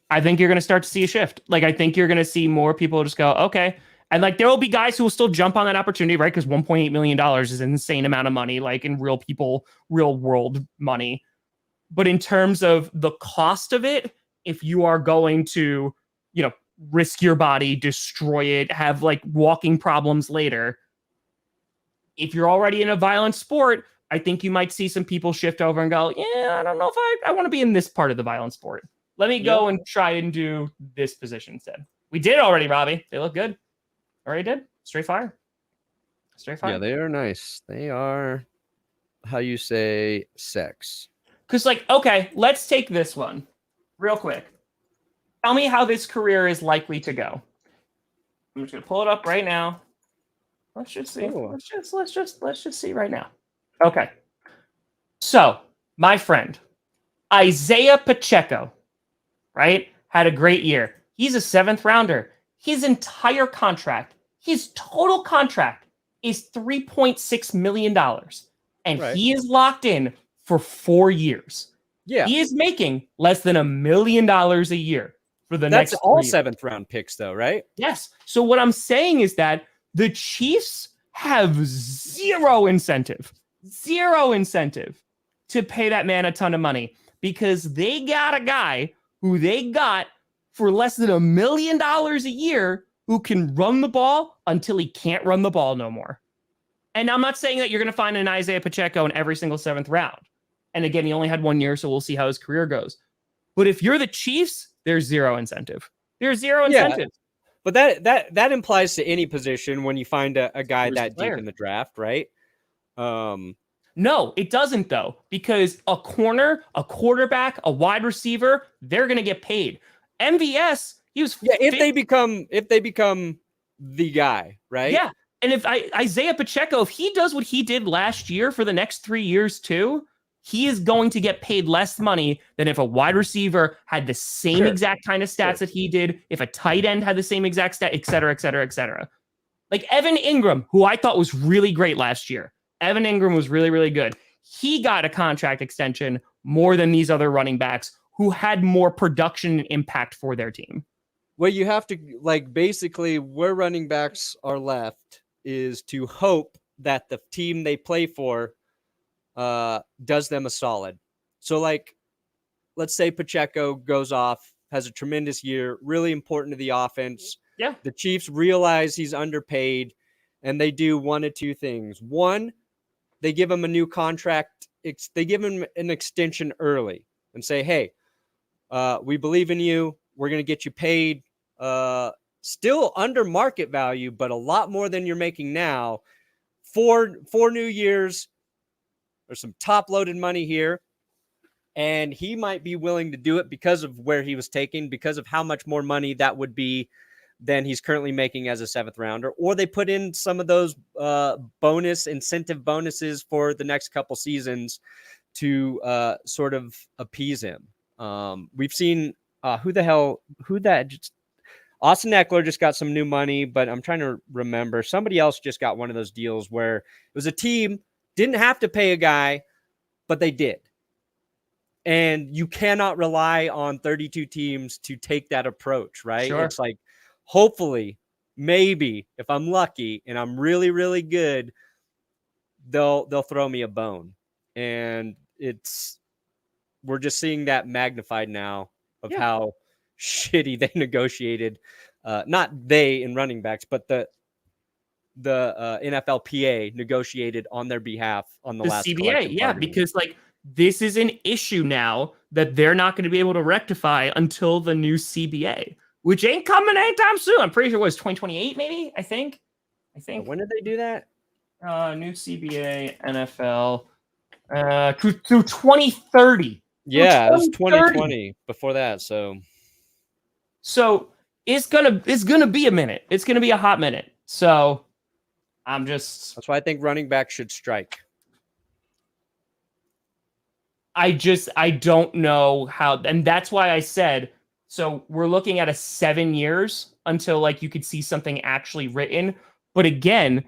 I think you're going to start to see a shift. Like, I think you're going to see more people just go, okay. And like, there will be guys who will still jump on that opportunity, right? Because $1.8 million is an insane amount of money, like in real world money. But in terms of the cost of it, if you are going to, risk your body, destroy it, have like walking problems later, if you're already in a violent sport, I think you might see some people shift over and go, yeah, I don't know if I want to be in this part of the violent sport. Let me go and try and do this position instead. We did already, Robbie. They look good. Already did. Straight fire. Yeah, they are nice. They are, how you say, sex. Because, like, okay, let's take this one real quick. Tell me how this career is likely to go. I'm just gonna pull it up right now. Let's just see. Ooh. Let's just see right now. Okay. So, my friend, Isaiah Pacheco, right, had a great year. He's a 7th rounder. His entire contract, his total contract is $3.6 million. And he is locked in for 4 years. Yeah. He is making less than $1 million a year for the next 3 That's all years. 7th round picks, though, right? Yes. So what I'm saying is that the Chiefs have zero incentive to pay that man a ton of money, because they got a guy who they got for less than $1 million a year who can run the ball until he can't run the ball no more. And I'm not saying that you're going to find an Isaiah Pacheco in every single 7th round. And again, he only had 1 year, so we'll see how his career goes. But if you're the Chiefs, there's zero incentive. There's zero incentive. But that implies to any position when you find a guy that deep in the draft, right? No, it doesn't, though, because a corner, a quarterback, a wide receiver, they're going to get paid. MVS, he was if they become the guy, right? Yeah. And if Isaiah Pacheco, if he does what he did last year for the next 3 years too, he is going to get paid less money than if a wide receiver had the same exact kind of stats that he did, if a tight end had the same exact stat, et cetera, et cetera, et cetera. Like Evan Ingram, who I thought was really great last year. Evan Ingram was really, really good. He got a contract extension more than these other running backs who had more production and impact for their team. Well, you have to, like, basically where running backs are left is to hope that the team they play for does them a solid. So, like, let's say Pacheco goes off, has a tremendous year, really important to the offense. Yeah. The Chiefs realize he's underpaid, and they do one of two things. One, they give him a new contract. They give him an extension early and say, hey, we believe in you. We're going to get you paid still under market value, but a lot more than you're making now. 4 new years. There's some top-loaded money here. And he might be willing to do it because of where he was taken, because of how much more money that would be than he's currently making as a 7th rounder. Or they put in some of those incentive bonuses for the next couple seasons to sort of appease him. We've seen Austin Eckler just got some new money, but I'm trying to remember. Somebody else just got one of those deals where it was a team, didn't have to pay a guy, but they did. And you cannot rely on 32 teams to take that approach, right? Sure. It's like, hopefully, maybe, if I'm lucky and I'm really, really good, they'll throw me a bone. And we're just seeing that magnified now of how shitty they negotiated. Not they in running backs, but the NFLPA negotiated on their behalf on the last CBA. Yeah, because like this is an issue now that they're not going to be able to rectify until the new CBA, which ain't coming anytime soon. I'm pretty sure it was 2028, maybe. I think. When did they do that? New CBA NFL through 2030. Yeah, it was 2020 before that. So it's gonna be a minute. It's gonna be a hot minute. So that's why I think running back should strike. I don't know how, and that's why I said, so we're looking at 7 years until like you could see something actually written. But again,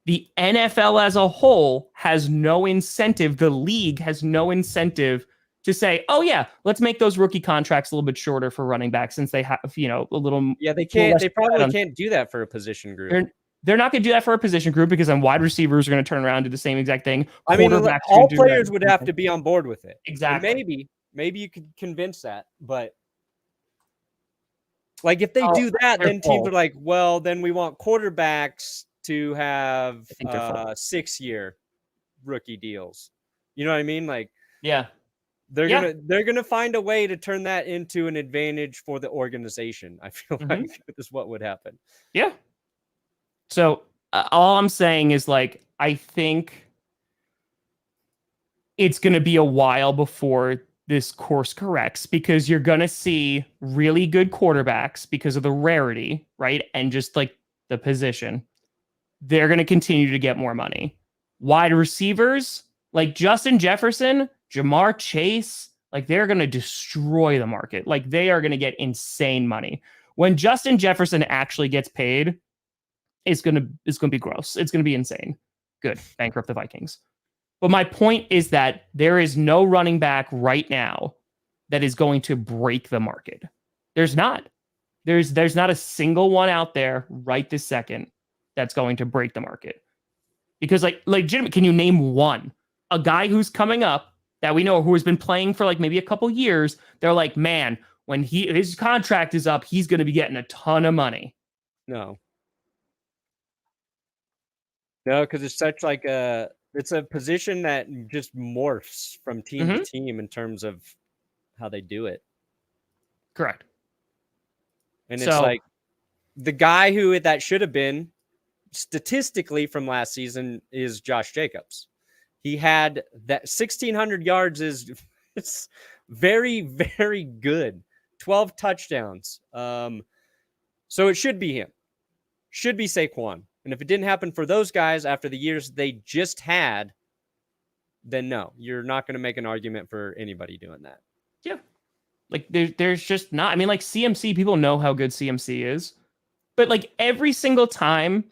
the NFL as a whole has no incentive. The league has no incentive to say, oh yeah, let's make those rookie contracts a little bit shorter for running backs since they have, a little. Yeah, they can't. They probably can't do that for a position group. They're not going to do that for a position group because then wide receivers are going to turn around and do the same exact thing. I mean, all players would have to be on board with it. Exactly. And maybe you could convince that, but like if they do that, then teams are like, well, then we want quarterbacks to have 6-year rookie deals. You know what I mean? Like, yeah. They're gonna find a way to turn that into an advantage for the organization. I feel like this is what would happen. Yeah. So all I'm saying is like I think it's gonna be a while before this course corrects because you're gonna see really good quarterbacks because of the rarity, right? And just like the position, they're gonna continue to get more money. Wide receivers like Justin Jefferson, Jamar Chase, like they're going to destroy the market. Like they are going to get insane money. When Justin Jefferson actually gets paid, it's going to be gross. It's going to be insane. Good. Bankrupt the Vikings. But my point is that there is no running back right now that is going to break the market. There's not. There's not a single one out there right this second that's going to break the market. Because like legitimate, can you name one? A guy who's coming up that we know who has been playing for like maybe a couple years, they're like, man, when his contract is up, he's going to be getting a ton of money. No, because it's such like it's a position that just morphs from team to team in terms of how they do it. Correct. And it's like the guy who that should have been statistically from last season is Josh Jacobs. He had that 1,600 yards is very, very good. 12 touchdowns. So it should be him. Should be Saquon. And if it didn't happen for those guys after the years they just had, then no, you're not going to make an argument for anybody doing that. Yeah. Like there's just not. I mean, like CMC, people know how good CMC is. But like every single time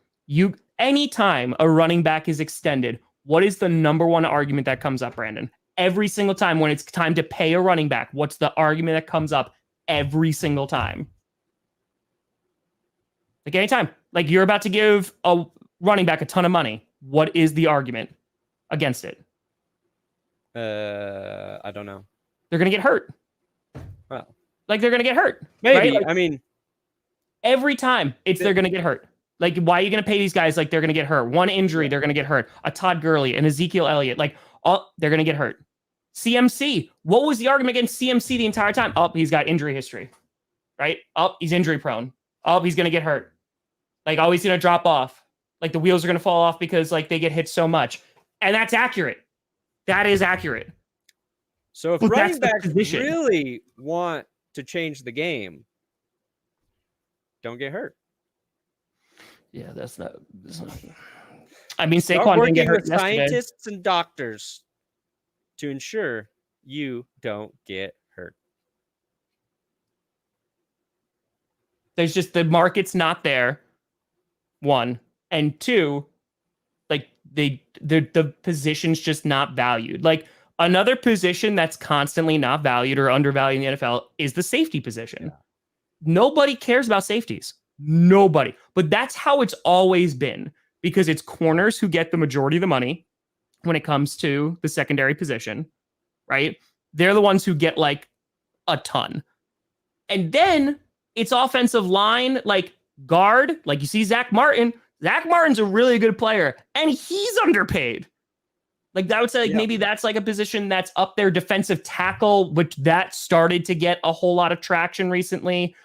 anytime a running back is extended, what is the number one argument that comes up, Brandon? Every single time when it's time to pay a running back, what's the argument that comes up every single time? Like anytime. Like you're about to give a running back a ton of money. What is the argument against it? I don't know. They're going to get hurt. Well, like they're going to get hurt. Maybe. Right? Like, I mean, every time they're going to get hurt. Like, why are you going to pay these guys like they're going to get hurt? One injury, they're going to get hurt. A Todd Gurley, an Ezekiel Elliott, like, they're going to get hurt. CMC, what was the argument against CMC the entire time? Oh, he's got injury history, right? Oh, he's injury prone. Oh, he's going to get hurt. Like, oh, he's going to drop off. Like, the wheels are going to fall off because, like, they get hit so much. And that's accurate. That is accurate. So if running backs really want to change the game, don't get hurt. Yeah, that's not. I mean, Start Saquon didn't get hurt with scientists and doctors to ensure you don't get hurt. There's just the market's not there. One and two, like the position's just not valued. Like another position that's constantly not valued or undervalued in the NFL is the safety position. Yeah. Nobody cares about safeties. Nobody. But that's how it's always been because it's corners who get the majority of the money when it comes to the secondary position, right? They're the ones who get like a ton. And then it's offensive line, like guard, like you see Zach Martin. Zach Martin's a really good player and he's underpaid. Like I would say like maybe that's like a position that's up there. Defensive tackle, which that started to get a whole lot of traction recently.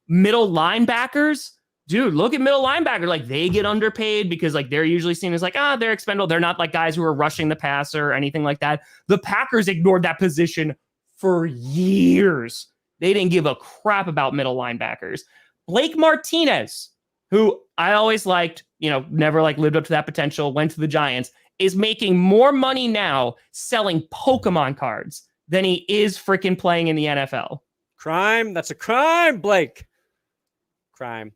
Middle linebackers, dude, look at middle linebacker. Like they get underpaid because like they're usually seen as like, they're expendable. They're not like guys who are rushing the passer or anything like that. The Packers ignored that position for years. They didn't give a crap about middle linebackers. Blake Martinez, who I always liked, never like lived up to that potential, went to the Giants, is making more money now selling Pokemon cards than he is freaking playing in the NFL. Crime. That's a crime, Blake. Crime.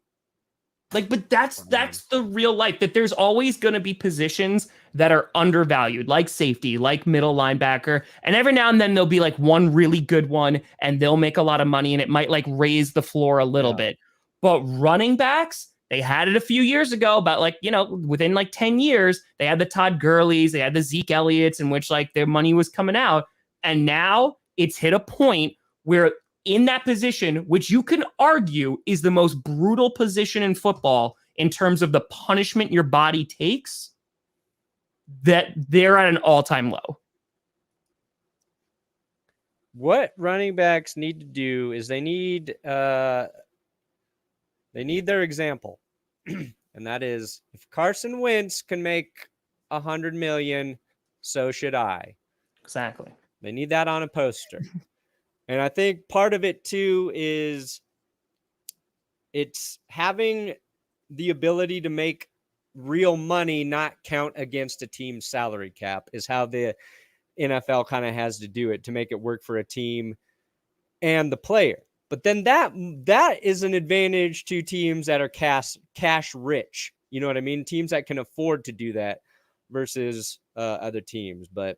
Like, but that's the real life, that there's always going to be positions that are undervalued, like safety, like middle linebacker. And every now and then there'll be like one really good one and they'll make a lot of money and it might like raise the floor a little bit. But running backs, they had it a few years ago, about like, within like 10 years, they had the Todd Gurleys, they had the Zeke Elliott's, in which like their money was coming out. And now it's hit a point where in that position, which you can argue is the most brutal position in football in terms of the punishment your body takes, that they're at an all-time low. What running backs need to do is they need their example. And that is, if Carson Wentz can make $100 million, so should I. Exactly. They need that on a poster. And I think part of it too is it's having the ability to make real money not count against a team's salary cap is how the NFL kind of has to do it to make it work for a team and the player. But then that is an advantage to teams that are cash rich. You know what I mean? Teams that can afford to do that versus other teams. But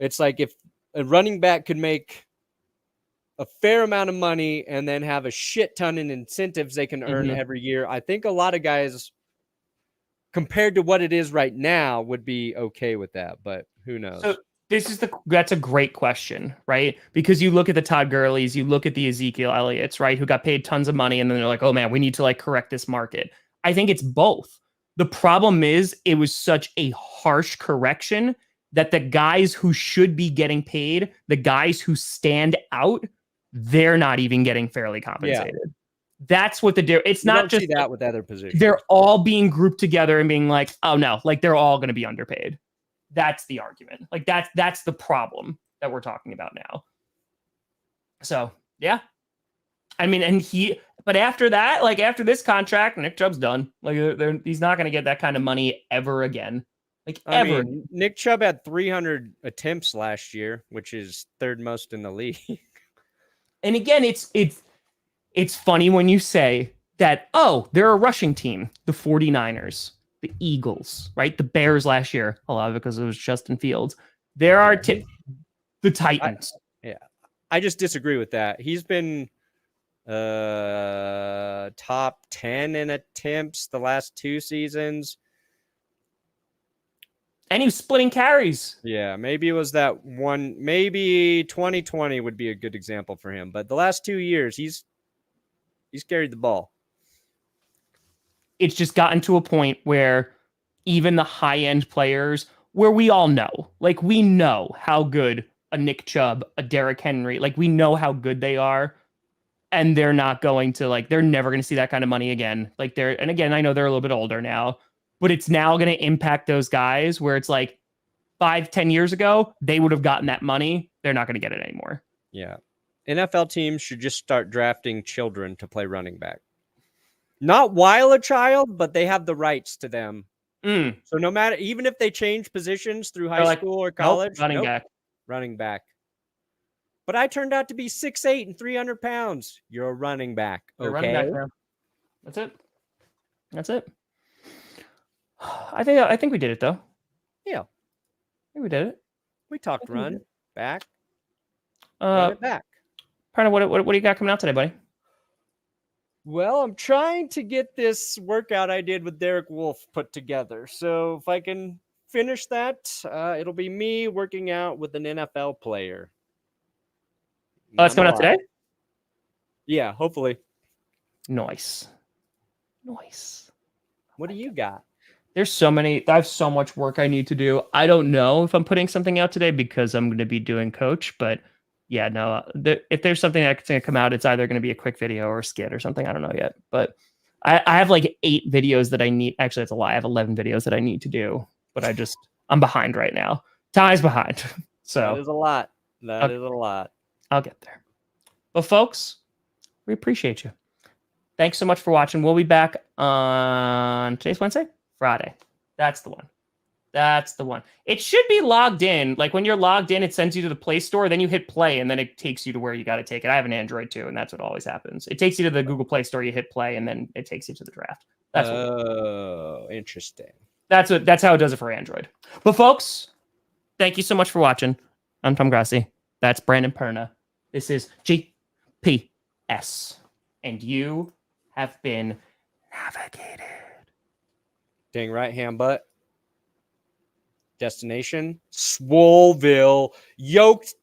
it's like if a running back could make a fair amount of money and then have a shit ton in incentives they can earn every year, I think a lot of guys, compared to what it is right now, would be okay with that. But who knows? So that's a great question, right? Because you look at the Todd Gurleys, you look at the Ezekiel Elliott's, right, who got paid tons of money, and then they're like, oh man, we need to like correct this market. I think it's both. The problem is it was such a harsh correction that the guys who should be getting paid, the guys who stand out, they're not even getting fairly compensated. Yeah. That's what it's you not don't just see that with other positions. They're all being grouped together and being like, oh no, like they're all going to be underpaid. That's the argument. Like that's the problem that we're talking about now. So yeah, I mean, but after that, like after this contract, Nick Chubb's done. Like he's not going to get that kind of money ever again. Like ever. Nick Chubb had 300 attempts last year, which is third most in the league. And again, it's funny when you say that, oh, they're a rushing team, the 49ers, the Eagles, right? The Bears last year, a lot of it because it was Justin Fields. There are the Titans. I just disagree with that. He's been top 10 in attempts the last 2 seasons. And he was splitting carries. Yeah, maybe it was that one. Maybe 2020 would be a good example for him. But the last 2 years, he's carried the ball. It's just gotten to a point where even the high-end players, where we all know, like we know how good a Nick Chubb, a Derrick Henry, like we know how good they are, and they're not going to, like, they're never going to see that kind of money again. Like and again, I know they're a little bit older now, but it's now going to impact those guys where it's like 5-10 years ago, they would have gotten that money. They're not going to get it anymore. Yeah. NFL teams should just start drafting children to play running back. Not while a child, but they have the rights to them. So no matter, even if they change positions through high school or college, running back. But I turned out to be 6'8" and 300 pounds. You're a running back. Okay. Running back now. That's it. I think we did it though. Yeah. I think we did it. We talked run back. Back. Prana, what do you got coming out today, buddy? Well, I'm trying to get this workout I did with Derek Wolfe put together. So if I can finish that, it'll be me working out with an NFL player. Oh, it's coming out today? Yeah, hopefully. Nice. What do you got? There's so many. I have so much work I need to do. I don't know if I'm putting something out today because I'm going to be doing coach. But yeah, no. If there's something that's going to come out, it's either going to be a quick video or a skit or something. I don't know yet. But I have like 8 videos that I need. Actually, it's a lie. I have 11 videos that I need to do. But I'm behind right now. Ty's behind. So that is a lot. That is a lot. I'll get there. But folks, we appreciate you. Thanks so much for watching. We'll be back on today's Wednesday, Friday. That's the one. That's the one. It should be logged in. Like when you're logged in, it sends you to the Play Store. Then you hit play, and then it takes you to where you got to take it. I have an Android too, and that's what always happens. It takes you to the Google Play Store. You hit play, and then it takes you to the draft. That's Interesting. That's how it does it for Android. But folks, thank you so much for watching. I'm Tom Grossi. That's Brandon Perna. This is GPS, and you have been navigated. Dang right, hand butt. Destination, Swoleville, Yoketown.